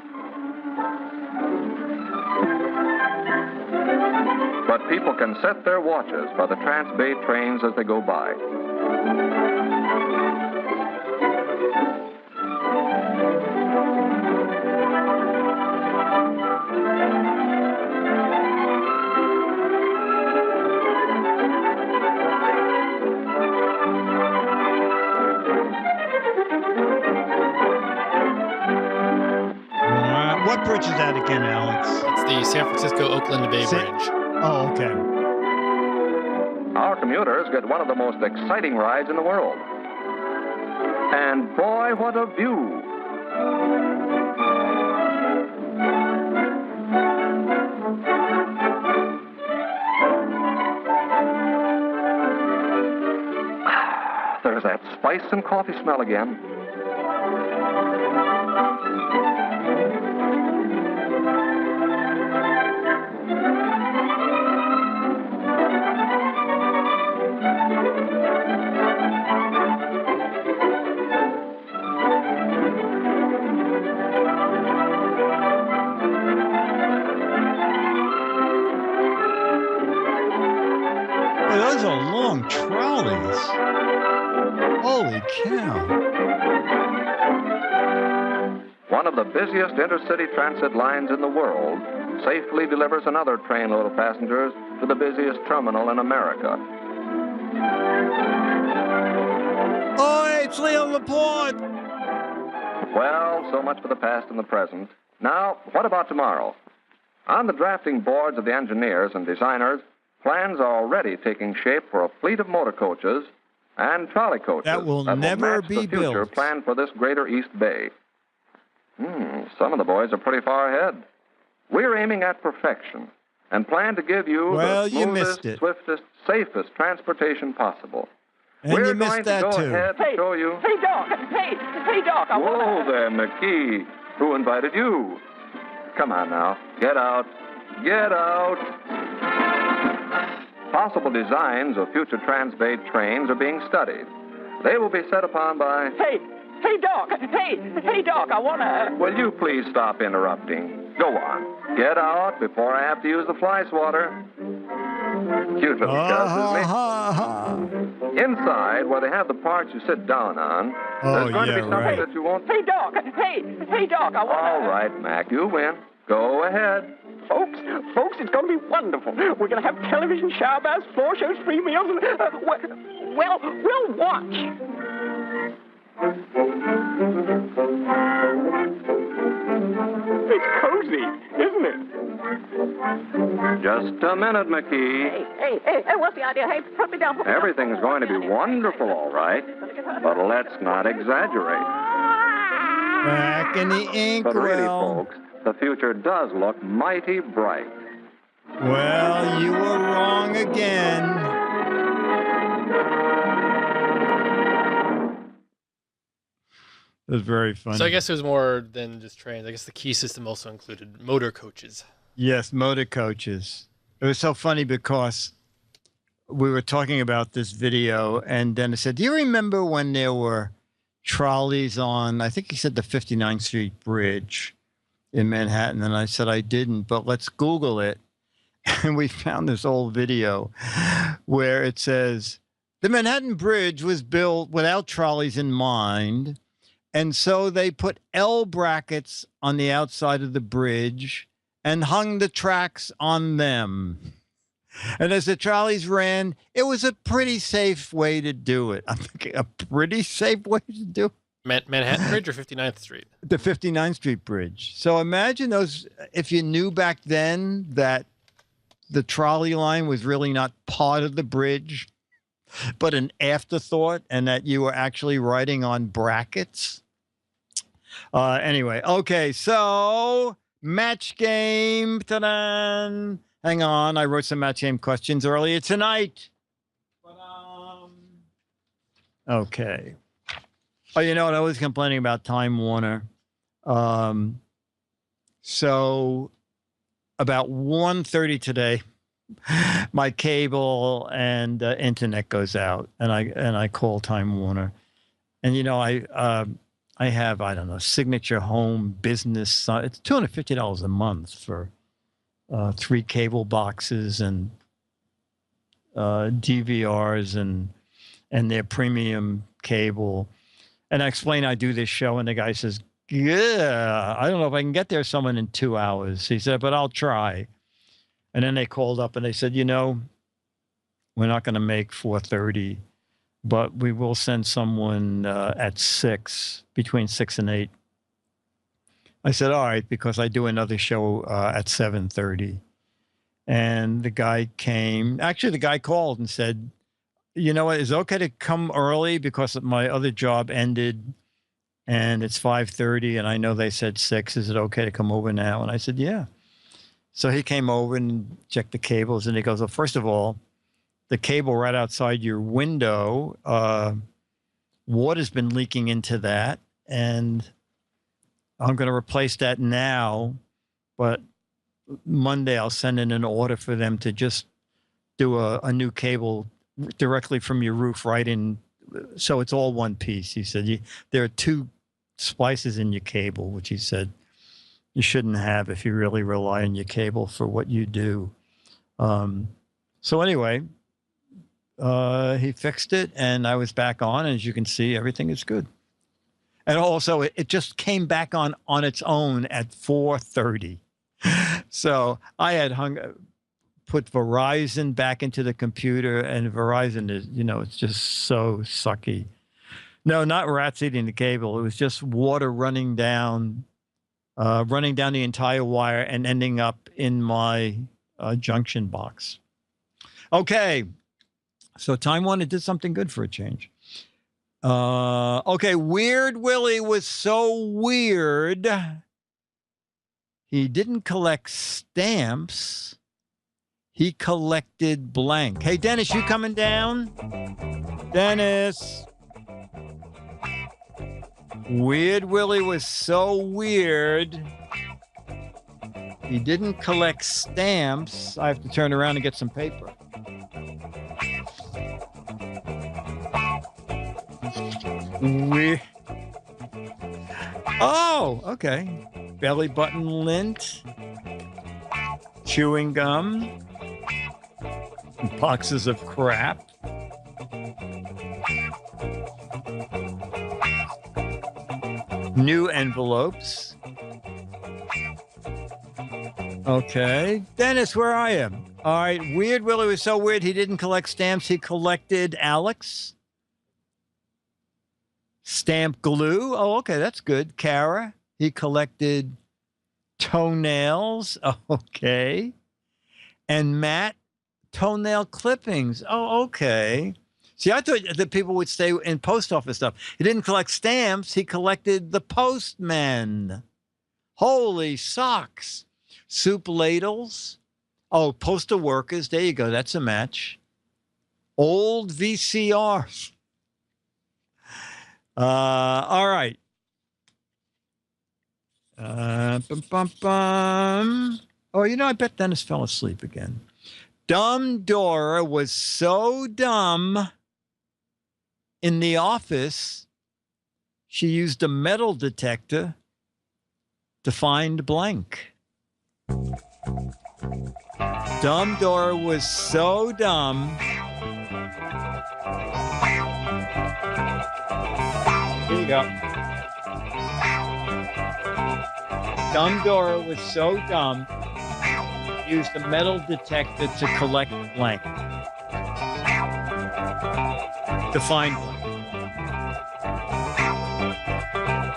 Speaker 8: But people can set their watches by the Trans-Bay trains as they go by.
Speaker 2: What bridge is that again, Alex?
Speaker 4: It's the San Francisco-Oakland Bay Bridge.
Speaker 2: Oh, okay.
Speaker 8: Our commuters get one of the most exciting rides in the world. And boy, what a view! There's that spice and coffee smell again.
Speaker 2: Those are long trolleys. Holy cow.
Speaker 8: One of the busiest intercity transit lines in the world safely delivers another trainload of passengers to the busiest terminal in America.
Speaker 2: Oh, it's Leo Laporte.
Speaker 8: Well, so much for the past and the present. Now, what about tomorrow? On the drafting boards of the engineers and designers, plans are already taking shape for a fleet of motor coaches and trolley coaches
Speaker 2: that will never
Speaker 8: match
Speaker 2: be
Speaker 8: the future
Speaker 2: built.
Speaker 8: planned for this greater East Bay. Some of the boys are pretty far ahead. We're aiming at perfection and plan to give you the
Speaker 2: you missed
Speaker 8: smoothest,
Speaker 2: it.
Speaker 8: swiftest, safest transportation possible.
Speaker 2: And
Speaker 8: We're
Speaker 2: you missed
Speaker 8: going
Speaker 2: that
Speaker 8: to go
Speaker 2: too.
Speaker 8: ahead and show you.
Speaker 10: Hey, Doc. Hey, Doc.
Speaker 8: Whoa there, McKee. Who invited you? Come on now. Get out. Get out. Possible designs of future Trans-Bay trains are being studied. They will be set upon by...
Speaker 10: Hey, Hey, Doc. Hey, Doc, I want to...
Speaker 8: Will you please stop interrupting? Go on. Get out before I have to use the fly swatter. Cute little Gus, isn't he? Inside, where they have the parts you sit down on, there's going to be something that you won't...
Speaker 10: Hey, Doc. Hey, Doc, I want to...
Speaker 8: All right, Mac, you win. Go ahead.
Speaker 10: Folks, it's going to be wonderful. We're going to have television, shower baths, floor shows, free meals, and, well, we'll watch. It's cozy, isn't it?
Speaker 8: Just a minute, McKee.
Speaker 10: Hey, what's the idea? Hey, put me down.
Speaker 8: Everything's going to be wonderful, all right. But let's not exaggerate.
Speaker 2: Back in the ink.
Speaker 8: But really, folks, the future does look mighty bright.
Speaker 2: Well, you were wrong again. It was very funny.
Speaker 4: So I guess it was more than just trains. I guess the key system also included motor coaches.
Speaker 2: Yes, motor coaches. It was so funny because we were talking about this video, and Dennis said, do you remember when there were trolleys on, I think he said the 59th Street Bridge in Manhattan? And I said, I didn't, but let's Google it. And we found this old video where it says, the Manhattan Bridge was built without trolleys in mind. And so they put L brackets on the outside of the bridge and hung the tracks on them. And as the trolleys ran, it was a pretty safe way to do it. I'm thinking, a pretty safe way to do it?
Speaker 4: Manhattan Bridge or 59th Street?
Speaker 2: The 59th Street Bridge. So imagine those, if you knew back then that the trolley line was really not part of the bridge, but an afterthought, and that you were actually riding on brackets. Anyway, okay, so match game. Ta-da! Hang on, I wrote some match game questions earlier tonight. Okay. Oh, you know what? I was complaining about Time Warner. So about 1:30 today, my cable and internet goes out, and I call Time Warner, and you know I have, I don't know, Signature Home Business. It's $250 a month for 3 cable boxes and DVRs and their premium cable. And I explain I do this show, and the guy says, yeah, I don't know if I can get there someone in 2 hours. He said, but I'll try. And then they called up and they said, you know, we're not going to make 4:30, but we will send someone at 6, between 6 and 8. I said, all right, because I do another show at 7:30. And the guy came. Actually, the guy called and said, you know what, is it okay to come early because my other job ended and it's 5:30 and I know they said 6. Is it okay to come over now? And I said, yeah. So he came over and checked the cables, and he goes, well, first of all, the cable right outside your window, water's been leaking into that, and I'm going to replace that now, but Monday I'll send in an order for them to just do a new cable directly from your roof right in, so it's all one piece. He said, there are 2 splices in your cable, which he said you shouldn't have if you really rely on your cable for what you do. So anyway, he fixed it, and I was back on, and as you can see, everything is good. And also, it just came back on its own at 4:30. So I had put Verizon back into the computer, and Verizon is, you know, it's just so sucky. No, not rats eating the cable. It was just water running down the entire wire and ending up in my junction box. Okay, so Time Warner did something good for a change. Okay, Weird Willie was so weird, he didn't collect stamps. He collected blank. Hey, Dennis, you coming down? Dennis. Weird Willie was so weird, he didn't collect stamps. I have to turn around and get some paper. Oh, okay. Belly button lint, chewing gum, boxes of crap. New envelopes. Okay. Dennis, where are you? All right. Weird Willie was so weird he didn't collect stamps. He collected Alex. Stamp glue. Oh, okay. That's good. Kara. He collected toenails. Okay. And Matt, toenail clippings. Oh, okay. See, I thought that people would stay in post office stuff. He didn't collect stamps. He collected the postman. Holy socks. Soup ladles. Oh, postal workers. There you go. That's a match. Old VCRs. All right. Bum, bum, bum. Oh, I bet Dennis fell asleep again. Dumb Dora was so dumb in the office, she used a metal detector to find blank. Dumb Dora was so dumb. Here you go. Dumb Dora was so dumb, used a metal detector to collect blank. To find blank.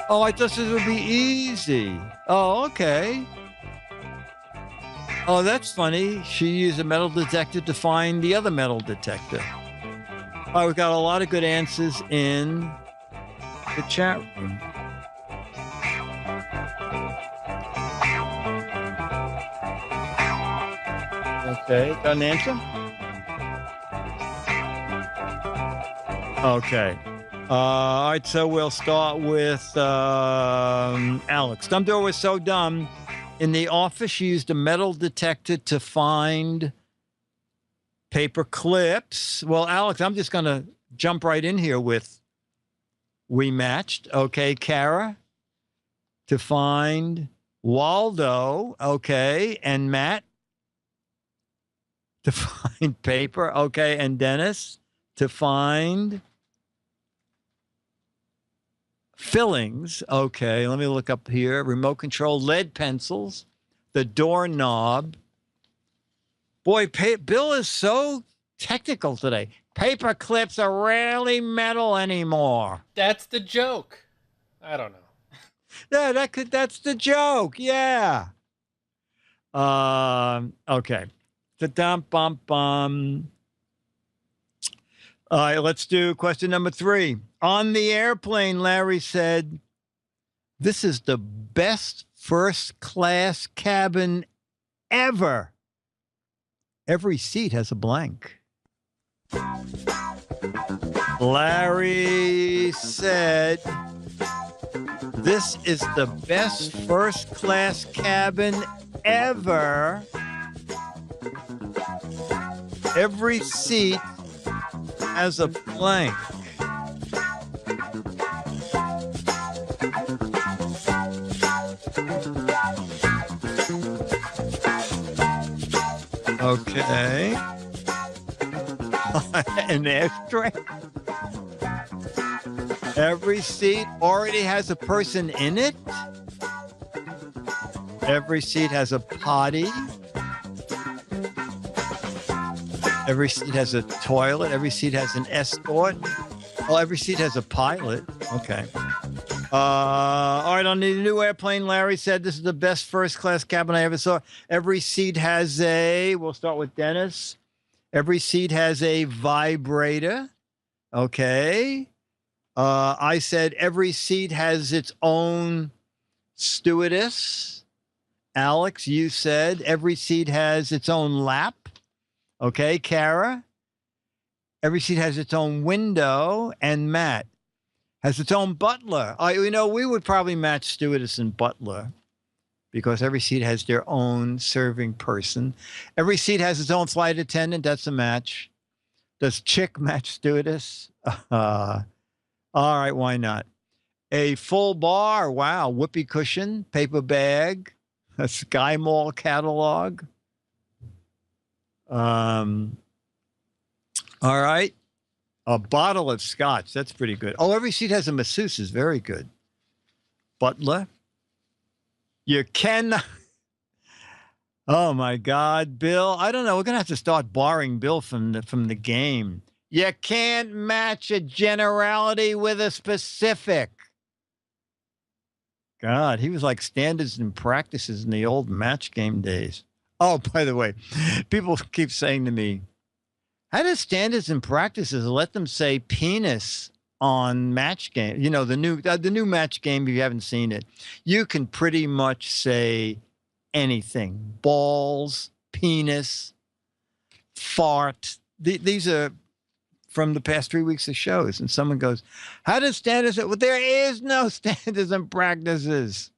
Speaker 2: Oh, I thought this would be easy. Oh, okay. Oh, that's funny. She used a metal detector to find the other metal detector. Oh, we got a lot of good answers in the chat room. Okay, got an answer? Okay. All right, so we'll start with Alex. Dumb Dora was so dumb. In the office, she used a metal detector to find paper clips. Well, Alex, I'm just going to jump right in here with we matched. Okay, Kara, to find Waldo. Okay, and Matt, to find paper. Okay, and Dennis, to find fillings. Okay, let me look up here. Remote control, lead pencils, the doorknob. Boy, Bill is so technical today. Paper clips are rarely metal anymore.
Speaker 4: That's the joke. I don't know.
Speaker 2: Yeah, that's the joke. Yeah. Okay. The dump bump bum. All right, let's do question number 3. On the airplane, Larry said, "This is the best first-class cabin ever. Every seat has a blank." Larry said, "This is the best first-class cabin ever. Every seat has a blank." Okay. An ashtray. Every seat already has a person in it. Every seat has a potty. Every seat has a toilet. Every seat has an escort. Oh, every seat has a pilot. Okay. All right, on the new airplane, Larry said, "This is the best first-class cabin I ever saw. Every seat has we'll start with Dennis. Every seat has a vibrator." Okay. I said, "Every seat has its own stewardess." Alex, you said, "Every seat has its own lap." Okay. Kara, "Every seat has its own window." And Matt, "Has its own butler." We would probably match stewardess and butler because every seat has their own serving person. Every seat has its own flight attendant. That's a match. Does chick match stewardess? All right, why not? A full bar. Wow. Whoopee cushion, paper bag, a Sky Mall catalog. All right. A bottle of scotch. That's pretty good. Oh, every seat has a masseuse. Is very good. Butler. You can. Oh my God, Bill. I don't know. We're gonna have to start barring Bill from the game. You can't match a generality with a specific. God, he was like standards and practices in the old match game days. Oh, by the way, people keep saying to me, how does standards and practices let them say penis on match game? You know, the new match game, if you haven't seen it, you can pretty much say anything. Balls, penis, fart. These are from the past 3 weeks of shows. And someone goes, how does standards? Well, there is no standards and practices.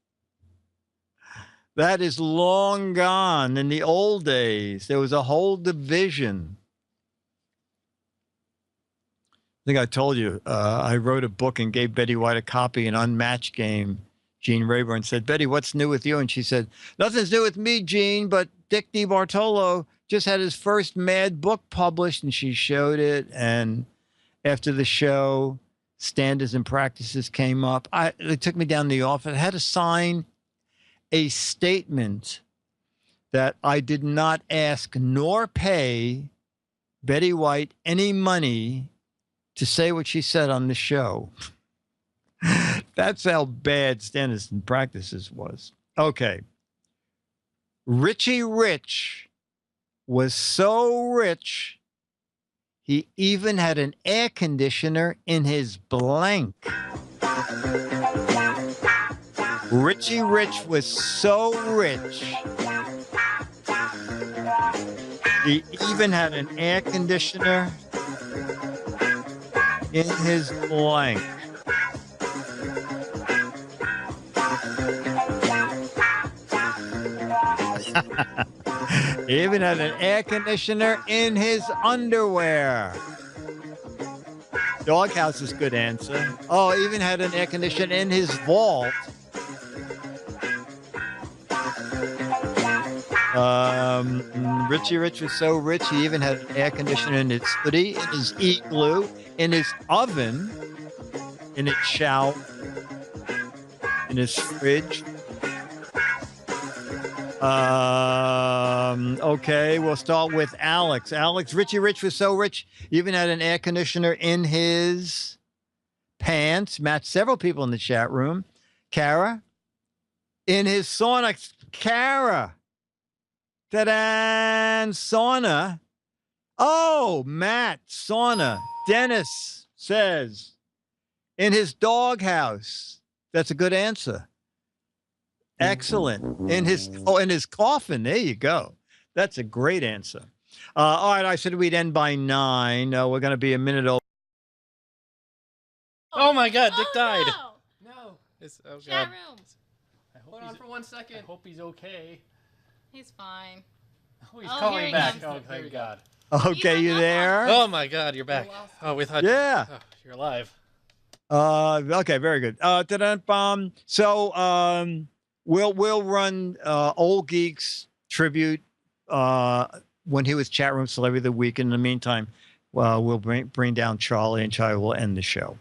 Speaker 2: That is long gone. In the old days, there was a whole division. I think I told you, I wrote a book and gave Betty White a copy, an unmatched game. Gene Rayburn said, Betty, what's new with you? And she said, nothing's new with me, Gene, but Dick DeBartolo just had his first Mad book published, and she showed it. And after the show, standards and practices came up. They took me down to the office. I had to sign a statement that I did not ask nor pay Betty White any money to say what she said on the show. That's how bad standards and practices was. Okay. Richie Rich was so rich, he even had an air conditioner in his blank. Richie Rich was so rich, he even had an air conditioner in his blank. He even had an air conditioner in his underwear. Doghouse is a good answer. Oh, even had an air conditioner in his vault. Richie Rich was so rich, he even had an air conditioner in his hoodie, in his igloo, in his oven, in his shower, in his fridge. Okay, we'll start with Alex. Richie Rich was so rich, he even had an air conditioner in his pants. Matched several people in the chat room. Kara, in his sauna. Kara. Ta-da! Sauna. Oh, Matt, sauna. Dennis says, in his doghouse. That's a good answer. Excellent. In his coffin. There you go. That's a great answer. All right, I said we'd end by 9. We're going to be a minute over.
Speaker 4: Oh my God, Dick died.
Speaker 5: No.
Speaker 4: Oh
Speaker 5: Chat
Speaker 4: God.
Speaker 5: room.
Speaker 4: Hold on for 1 second. I hope he's okay.
Speaker 5: He's fine.
Speaker 4: Oh, he's calling back. Oh, thank God.
Speaker 2: Okay, you there?
Speaker 4: Oh my God, you're back. Oh, we thought.
Speaker 2: Yeah.
Speaker 4: You're alive.
Speaker 2: Okay, very good. So we'll run Old Geeks tribute when he was chat room celebrity of the week. In the meantime, we'll bring down Charlie, and Charlie will end the show.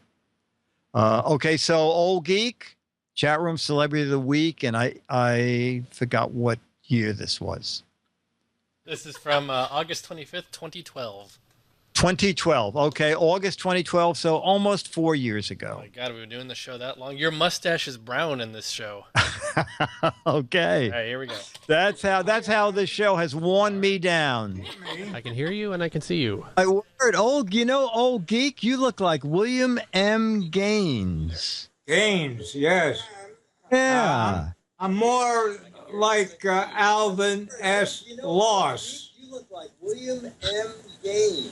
Speaker 2: Okay, so Old Geek chat room celebrity of the week, and I forgot what year this was.
Speaker 4: This is from August 25th, 2012.
Speaker 2: 2012. Okay, August 2012. So almost 4 years ago.
Speaker 4: Oh my God, we've been doing the show that long. Your mustache is brown in this show.
Speaker 2: Okay.
Speaker 4: All right, here we go.
Speaker 2: That's how this show has worn me down.
Speaker 4: I can hear you and I can see you.
Speaker 2: Old Geek, you look like William M. Gaines.
Speaker 11: Gaines, yes.
Speaker 2: Yeah.
Speaker 11: I'm more like Alvin S. Loss.
Speaker 12: You look like William M. Gaines.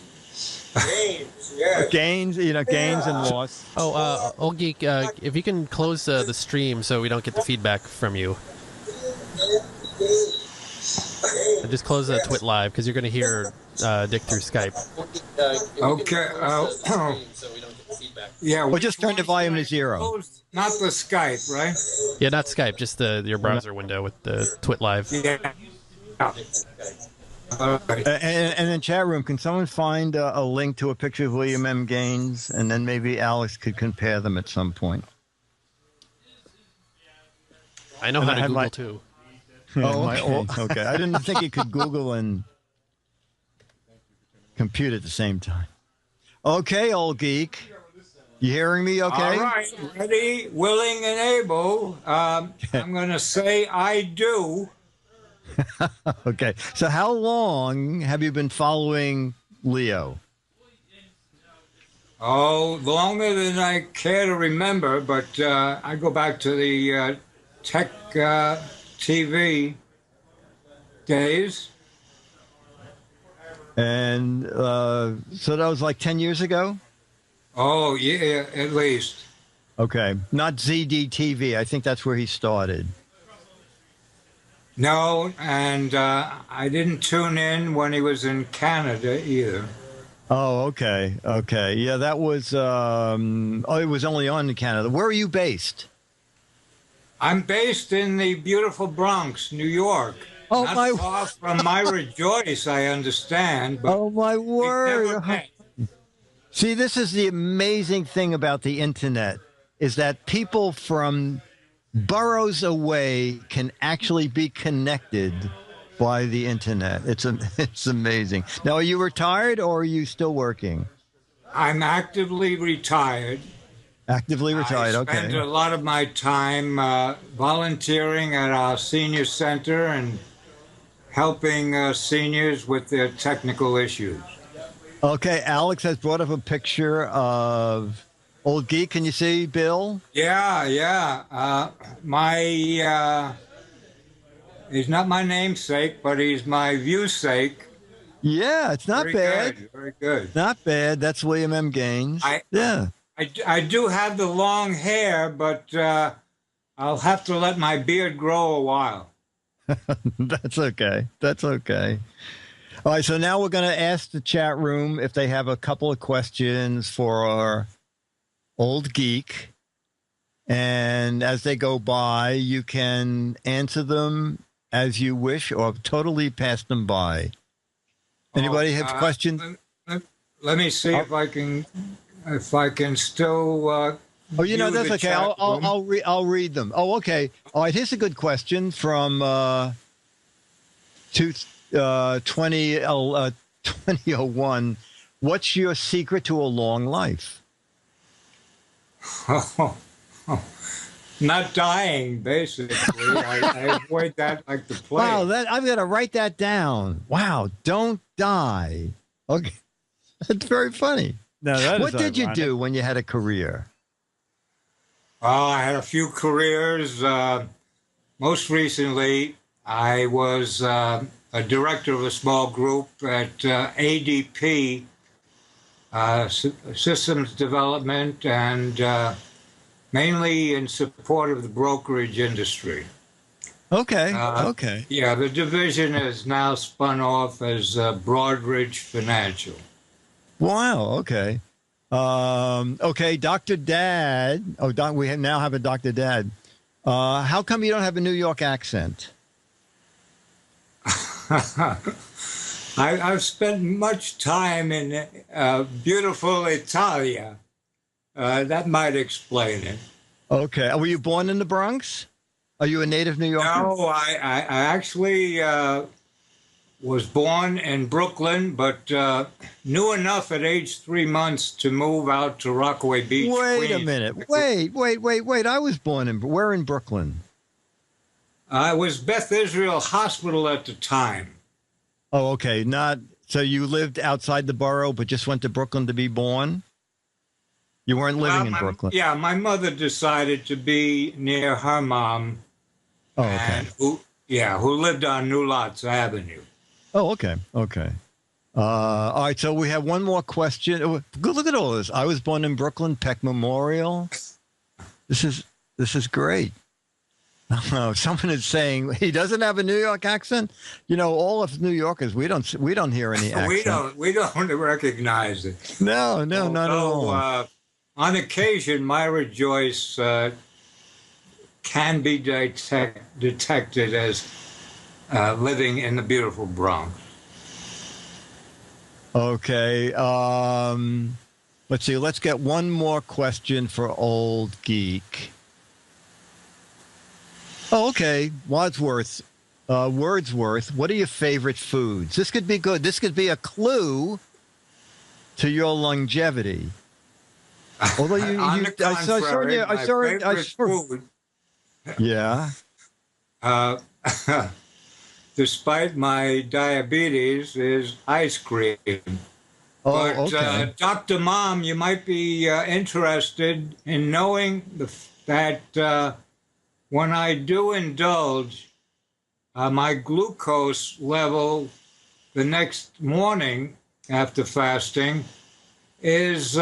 Speaker 12: Gaines, yes.
Speaker 2: Gaines and Loss.
Speaker 13: Oh, Old Geek, if you can close the stream so we don't get the feedback from you. Just close Twit Live because you're going to hear Dick through Skype.
Speaker 11: Okay.
Speaker 13: So we don't get the feedback.
Speaker 11: Yeah.
Speaker 2: Or just turn the volume to 0.
Speaker 11: Not the Skype, right?
Speaker 13: Yeah, not Skype, just your browser window with the Twit Live.
Speaker 11: Yeah.
Speaker 2: And in chat room, can someone find a link to a picture of William M. Gaines, and then maybe Alex could compare them at some point?
Speaker 13: I know how to Google too.
Speaker 2: Oh, okay. I didn't think you could Google and compute at the same time. Okay, old geek. You hearing me okay?
Speaker 11: All right. Ready, willing, and able. I'm going to say I do.
Speaker 2: Okay. So how long have you been following Leo?
Speaker 11: Oh, longer than I care to remember, but I go back to the tech TV days.
Speaker 2: And so that was like 10 years ago?
Speaker 11: Oh, yeah, at least.
Speaker 2: Okay. Not ZDTV. I think that's where he started.
Speaker 11: No, and I didn't tune in when he was in Canada either.
Speaker 2: Oh, okay. Okay. Yeah, that was, it was only on in Canada. Where are you based?
Speaker 11: I'm based in the beautiful Bronx, New York.
Speaker 2: Oh,
Speaker 11: not far from Myra Joyce, I understand. But
Speaker 2: oh, my word. See, this is the amazing thing about the internet, is that people from boroughs away can actually be connected by the internet. It's amazing. Now, are you retired or are you still working?
Speaker 11: I'm actively retired.
Speaker 2: Actively retired,
Speaker 11: I spend a lot of my time volunteering at our senior center and helping seniors with their technical issues.
Speaker 2: Okay, Alex has brought up a picture of old geek. Can you see Bill?
Speaker 11: Yeah. He's not my namesake, but he's my viewsake.
Speaker 2: Yeah, it's not bad.
Speaker 11: Very good.
Speaker 2: Not bad. That's William M. Gaines.
Speaker 11: I do have the long hair, but I'll have to let my beard grow a while.
Speaker 2: That's okay. That's okay. All right, so now we're going to ask the chat room if they have a couple of questions for our old geek. And as they go by, you can answer them as you wish or totally pass them by. Anybody have questions?
Speaker 11: Let me see if I can still.
Speaker 2: Oh, you know, that's okay. I'll read them. Oh, okay. All right. Here's a good question from 2001. What's your secret to a long life?
Speaker 11: Not dying, basically. I avoid that like the plague.
Speaker 2: Wow, I'm going to write that down. Wow, don't die. Okay. That's very funny.
Speaker 14: No,
Speaker 2: what did you do when you had a career?
Speaker 11: I had a few careers. Most recently, I was a director of a small group at ADP, Systems Development, and mainly in support of the brokerage industry.
Speaker 2: Okay, okay.
Speaker 11: Yeah, the division is now spun off as Broadridge Financial.
Speaker 2: Wow, okay. Okay, Dr. Dad. Oh, we now have a Dr. Dad. How come you don't have a New York accent?
Speaker 11: I've spent much time in beautiful Italia. That might explain it.
Speaker 2: Okay. Were you born in the Bronx? Are you a native New Yorker?
Speaker 11: No, I actually was born in Brooklyn, but knew enough at age 3 months to move out to Rockaway Beach.
Speaker 2: Wait a minute. Wait. I was born where in Brooklyn?
Speaker 11: I was Beth Israel Hospital at the time.
Speaker 2: Oh, okay. So you lived outside the borough, but just went to Brooklyn to be born? You weren't living in Brooklyn?
Speaker 11: Yeah, my mother decided to be near her mom.
Speaker 2: Oh, okay.
Speaker 11: Who lived on New Lots Avenue.
Speaker 2: Oh, okay. Okay. All right. So we have one more question. Look at all this. I was born in Brooklyn, Peck Memorial. This is great. Someone is saying he doesn't have a New York accent. You know, all of New Yorkers, we don't hear any accent.
Speaker 11: we don't recognize it.
Speaker 2: No, not at all.
Speaker 11: on occasion, Myra Joyce can be detected as living in the beautiful Bronx.
Speaker 2: Okay. Let's see. Let's get one more question for Old Geek. Oh, okay. Wordsworth. What are your favorite foods? This could be good. This could be a clue to your longevity. Although
Speaker 11: food.
Speaker 2: Yeah.
Speaker 11: Despite my diabetes, is ice cream.
Speaker 2: Oh,
Speaker 11: but,
Speaker 2: okay.
Speaker 11: Dr. Mom, you might be interested in knowing that when I do indulge, my glucose level the next morning after fasting is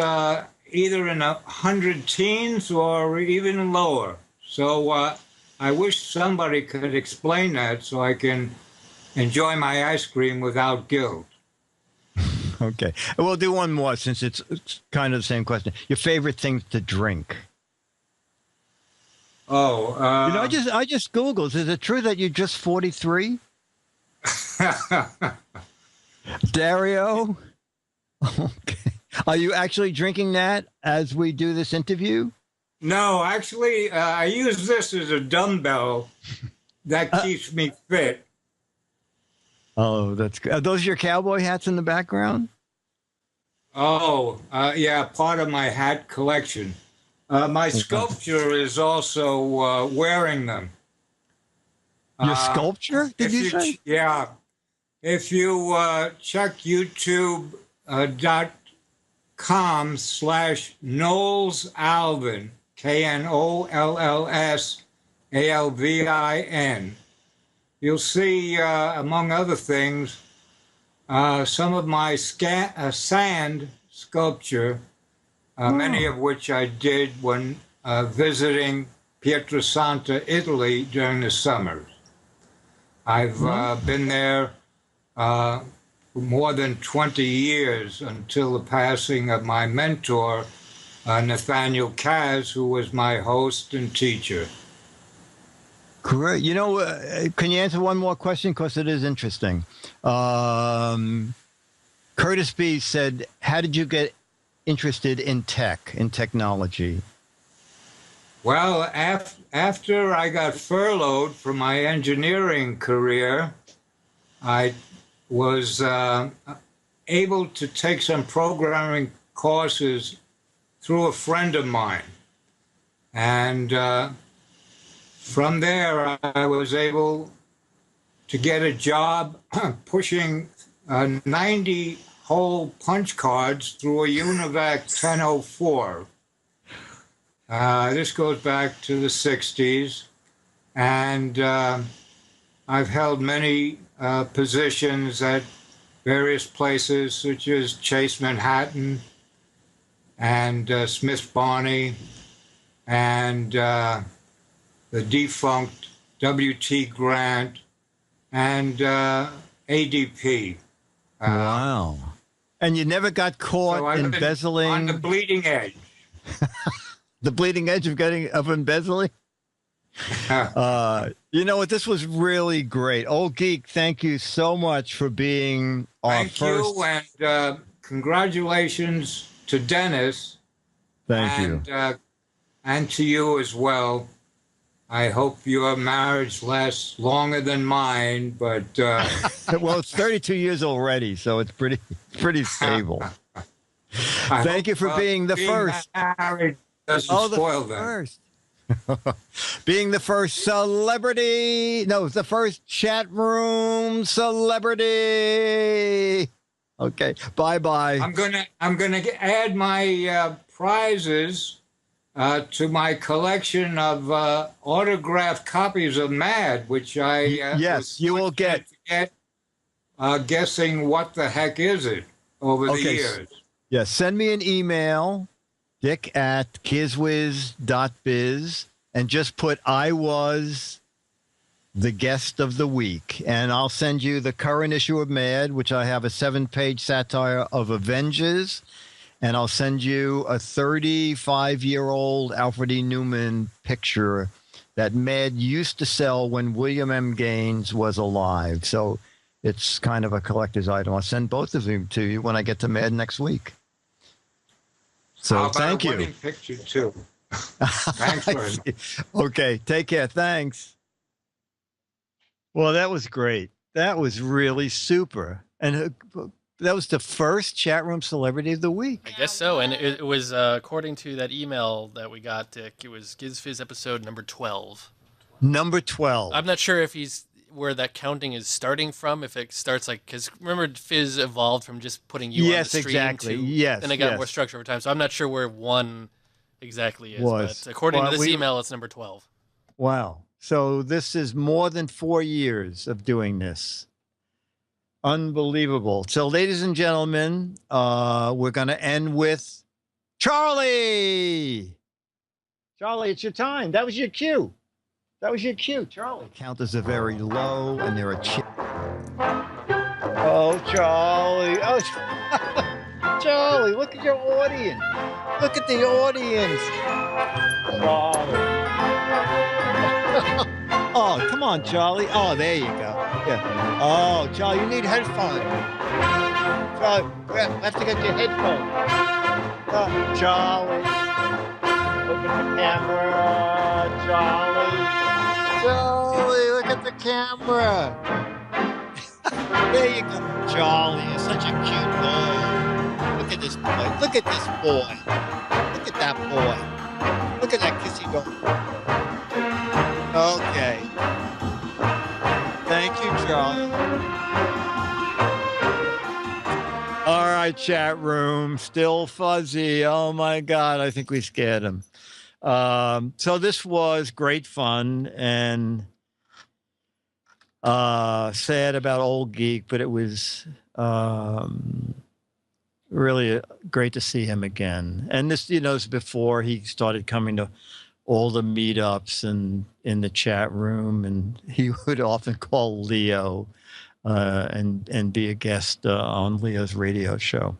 Speaker 11: either in 100 teens or even lower. So I wish somebody could explain that so I can enjoy my ice cream without guilt.
Speaker 2: Okay. We'll do one more since it's kind of the same question. Your favorite things to drink?
Speaker 11: Oh,
Speaker 2: I just Googled. Is it true that you're just 43? Dario? Okay. Are you actually drinking that as we do this interview?
Speaker 11: No, actually, I use this as a dumbbell that keeps me fit.
Speaker 2: Oh, that's good. Are those your cowboy hats in the background?
Speaker 11: Oh, yeah, part of my hat collection. My sculpture is also wearing them.
Speaker 2: Your sculpture, did you say?
Speaker 11: Yeah. If you check youtube.com/Knowles Alvin, KNOLLSALVIN, you'll see, among other things, some of my sand sculpture, many of which I did when visiting Pietrasanta, Italy during the summers. I've been there for more than 20 years until the passing of my mentor, Nathaniel Kaz, who was my host and teacher.
Speaker 2: Great. Can you answer one more question? Because it is interesting. Curtis B. said, how did you get interested in technology?
Speaker 11: Well, after I got furloughed from my engineering career, I was able to take some programming courses through a friend of mine. And from there, I was able to get a job pushing 90-hole punch cards through a UNIVAC 1004. This goes back to the 60s. And I've held many positions at various places, such as Chase Manhattan and Smith Barney and the defunct W.T. Grant and ADP.
Speaker 2: Wow. And you never got caught embezzling?
Speaker 11: On the bleeding edge.
Speaker 2: The bleeding edge of embezzling? You know what? This was really great. Old Geek, thank you so much for being our first.
Speaker 11: Thank you, and congratulations to Dennis.
Speaker 2: Thank you.
Speaker 11: And to you as well. I hope your marriage lasts longer than mine, but...
Speaker 2: well, it's 32 years already, so it's pretty stable. Thank you for being the first.
Speaker 11: Married doesn't spoil that.
Speaker 2: First. Being the first celebrity. No, the first chat room celebrity. Okay, bye-bye.
Speaker 11: I'm gonna add my prizes to my collection of autographed copies of Mad, which I
Speaker 2: yes, you will get
Speaker 11: guessing what the heck is it over the years.
Speaker 2: Yes, send me an email, dick@gizwiz.biz, and just put I was the guest of the week, and I'll send you the current issue of Mad, which I have a 7-page satire of Avengers, And I'll send you a 35-year-old Alfred E. Newman picture that Med used to sell when William M. Gaines was alive. So it's kind of a collector's item. I'll send both of them to you when I get to Med next week. So
Speaker 11: How about
Speaker 2: thank
Speaker 11: a
Speaker 2: you.
Speaker 11: wedding picture too. Thanks, Fred.
Speaker 2: Okay, take care. Thanks. Well, that was great. That was really super. And that was the first chat room celebrity of the week.
Speaker 4: I guess so. And it was, according to that email that we got, Dick, it was GizFiz episode number 12.
Speaker 2: Number 12.
Speaker 4: I'm not sure if he's where that counting is starting from. If it starts like, because remember, Fizz evolved from just putting you on the stream
Speaker 2: exactly.
Speaker 4: to,
Speaker 2: Yes,
Speaker 4: then it got
Speaker 2: yes.
Speaker 4: more structure over time. So I'm not sure where one exactly is.
Speaker 2: Was.
Speaker 4: But according
Speaker 2: Well,
Speaker 4: to this email, it's number 12.
Speaker 2: Wow. So this is more than 4 years of doing this. Unbelievable. So, ladies and gentlemen, we're going to end with Charlie. Charlie, it's your time. That was your cue. That was your cue, Charlie. Counters are very low, and there are. Oh, Charlie. Oh, Charlie, look at your audience. Look at the audience. Charlie. Oh, come on, Charlie. Oh, there you go. Yeah. Oh, Charlie, you need headphones. Charlie, we have to get your headphones. Charlie. Look at the camera. Charlie. Charlie, look at the camera. There you go. Charlie, you're such a cute boy. Look at this boy. Look at this boy. Look at that boy. Look at that kissy dog. Okay. Thank you, Charlie. All right, chat room. Still fuzzy. Oh, my God. I think we scared him. So this was great fun and sad about Old Geek, but it was really great to see him again. And this, this before he started coming to all the meetups and in the chat room, and he would often call Leo and be a guest on Leo's radio show.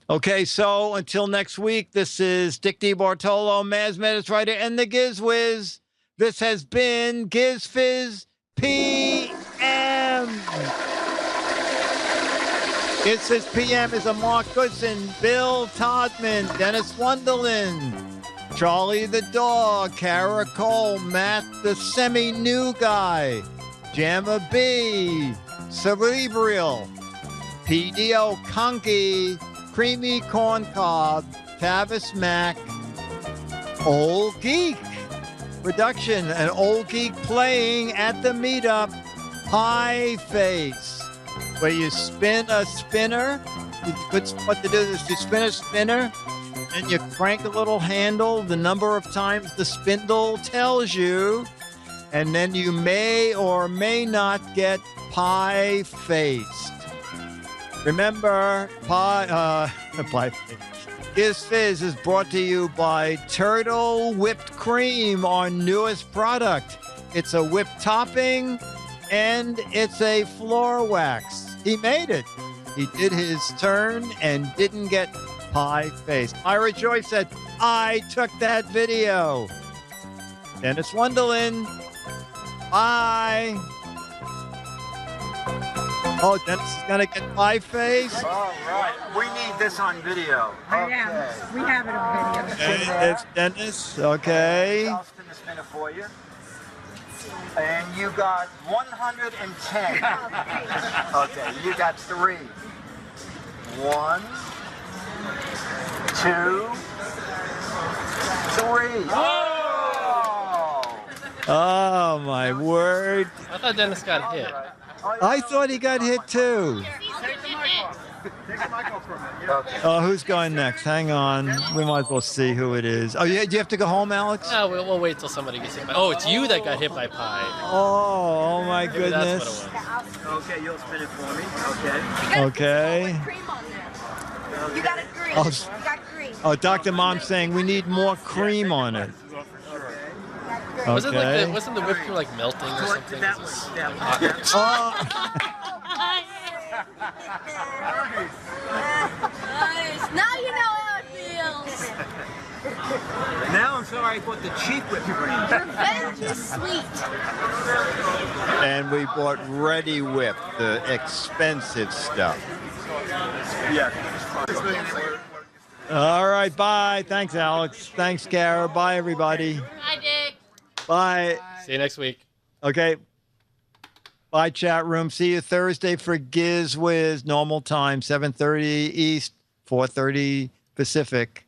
Speaker 2: Okay, so until next week, this is Dick DeBartolo, Maz Metis writer, and the Giz Wiz. This has been GizFiz PM. GizFiz PM is a Mark Goodson, Bill Todman, Dennis Wonderland, Charlie the dog, Kara Cole, Matt the semi-new guy, Jamma B, Cerebral, PDO Conky, Creamy Corn Cob, Tavis Mac, Old Geek Production, and Old Geek playing at the meetup, Pie Face, where you spin a spinner. What to do is you spin a spinner, and you crank a little handle, the number of times the spindle tells you, and then you may or may not get pie faced. Remember, pie Giz Fiz is brought to you by Turtle Whipped Cream, our newest product. It's a whipped topping, and it's a floor wax. He made it. He did his turn and didn't get pie face. Ira Joyce said, I took that video. Dennis Wonderland. Bye. Oh, Dennis is going to get pie face?
Speaker 12: All right. We need this on video.
Speaker 14: Yeah, we have it on video.
Speaker 2: Okay, it's Dennis. Okay.
Speaker 12: I'll spin the spinner for you. And you got 110. Okay, you got 3. 1, 2, 3.
Speaker 2: Oh, my word.
Speaker 4: I thought Dennis got hit.
Speaker 2: I thought he got hit too.
Speaker 12: Take the mic off. Take the mic off for a minute. Okay.
Speaker 2: Oh, who's going next? Hang on. We might as well see who it is. Oh, yeah. Do you have to go home, Alex?
Speaker 4: No, we'll wait till somebody gets hit by. Oh, it's you that got hit by pie.
Speaker 2: Oh my
Speaker 4: Maybe
Speaker 2: goodness.
Speaker 4: That's what it was.
Speaker 12: Okay, you'll spin it for me. Okay.
Speaker 2: Okay.
Speaker 14: You got it green.
Speaker 2: Oh,
Speaker 14: You got green.
Speaker 2: oh, Dr. Mom's saying we need more cream on it.
Speaker 4: Wasn't
Speaker 2: Okay.
Speaker 4: wasn't the whipped cream like melting or something?
Speaker 12: That
Speaker 4: Is
Speaker 12: was,
Speaker 4: this,
Speaker 12: yeah.
Speaker 4: like, hot?
Speaker 2: Oh.
Speaker 14: Nice.
Speaker 5: Now you know how it feels.
Speaker 12: Now I'm sorry I bought the cheap whipped cream.
Speaker 5: Revenge is sweet.
Speaker 2: And we bought Ready Whip, the expensive stuff.
Speaker 12: Yeah.
Speaker 2: All right, bye. Thanks, Alex. Thanks, Kara. Bye, everybody.
Speaker 5: Hi, Dick.
Speaker 2: Bye.
Speaker 4: See you next week.
Speaker 2: Okay. Bye, chat room. See you Thursday for Giz Wiz. Normal time, 7:30 East, 4:30 Pacific.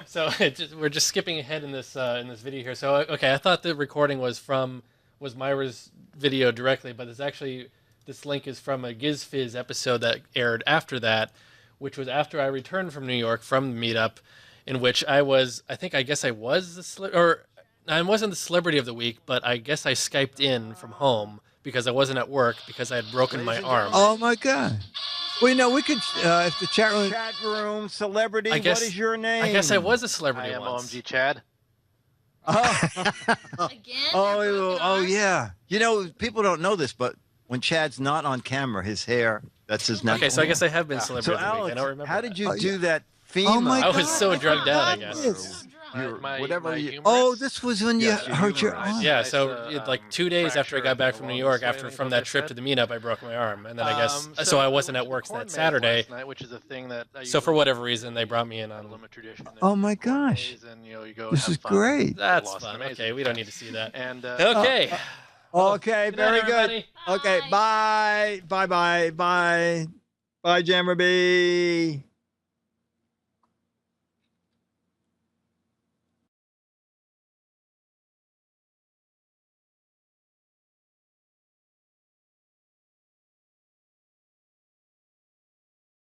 Speaker 4: So we're just skipping ahead in this video here. So okay, I thought the recording was Myra's video directly, but it's actually this link is from a Giz Fiz episode that aired after that, which was after I returned from New York from the meetup, in which I guess I was I wasn't the celebrity of the week, but I guess I Skyped in from home because I wasn't at work because I had broken my arm.
Speaker 2: Oh my God. Well, we could, if the chat room celebrity, what is your name?
Speaker 4: I guess I was a celebrity
Speaker 13: I am
Speaker 4: once.
Speaker 13: OMG Chad.
Speaker 5: Again?
Speaker 2: Oh, yeah. People don't know this, but when Chad's not on camera, his hair, that's his natural.
Speaker 4: Okay, so I guess I have been celebrity
Speaker 2: So,
Speaker 4: of the week.
Speaker 2: Alex,
Speaker 4: I don't remember.
Speaker 2: how did you do
Speaker 4: Yeah.
Speaker 2: that FEMA?
Speaker 4: Oh my God. I was so drugged out, I guess.
Speaker 2: This was when you hurt your arm.
Speaker 4: Yeah, so like 2 days after I got back from New York, from that trip to the meetup, I broke my arm, and then I guess so I wasn't at work that Saturday.
Speaker 13: Which is a thing that
Speaker 4: So for whatever reason, they brought me in on
Speaker 2: Oh my gosh. This is great.
Speaker 4: That's fun. Okay, we don't need to see that.
Speaker 13: And
Speaker 4: okay.
Speaker 2: Okay, very good.
Speaker 4: everybody.
Speaker 2: Okay, bye. Bye, Jammer B.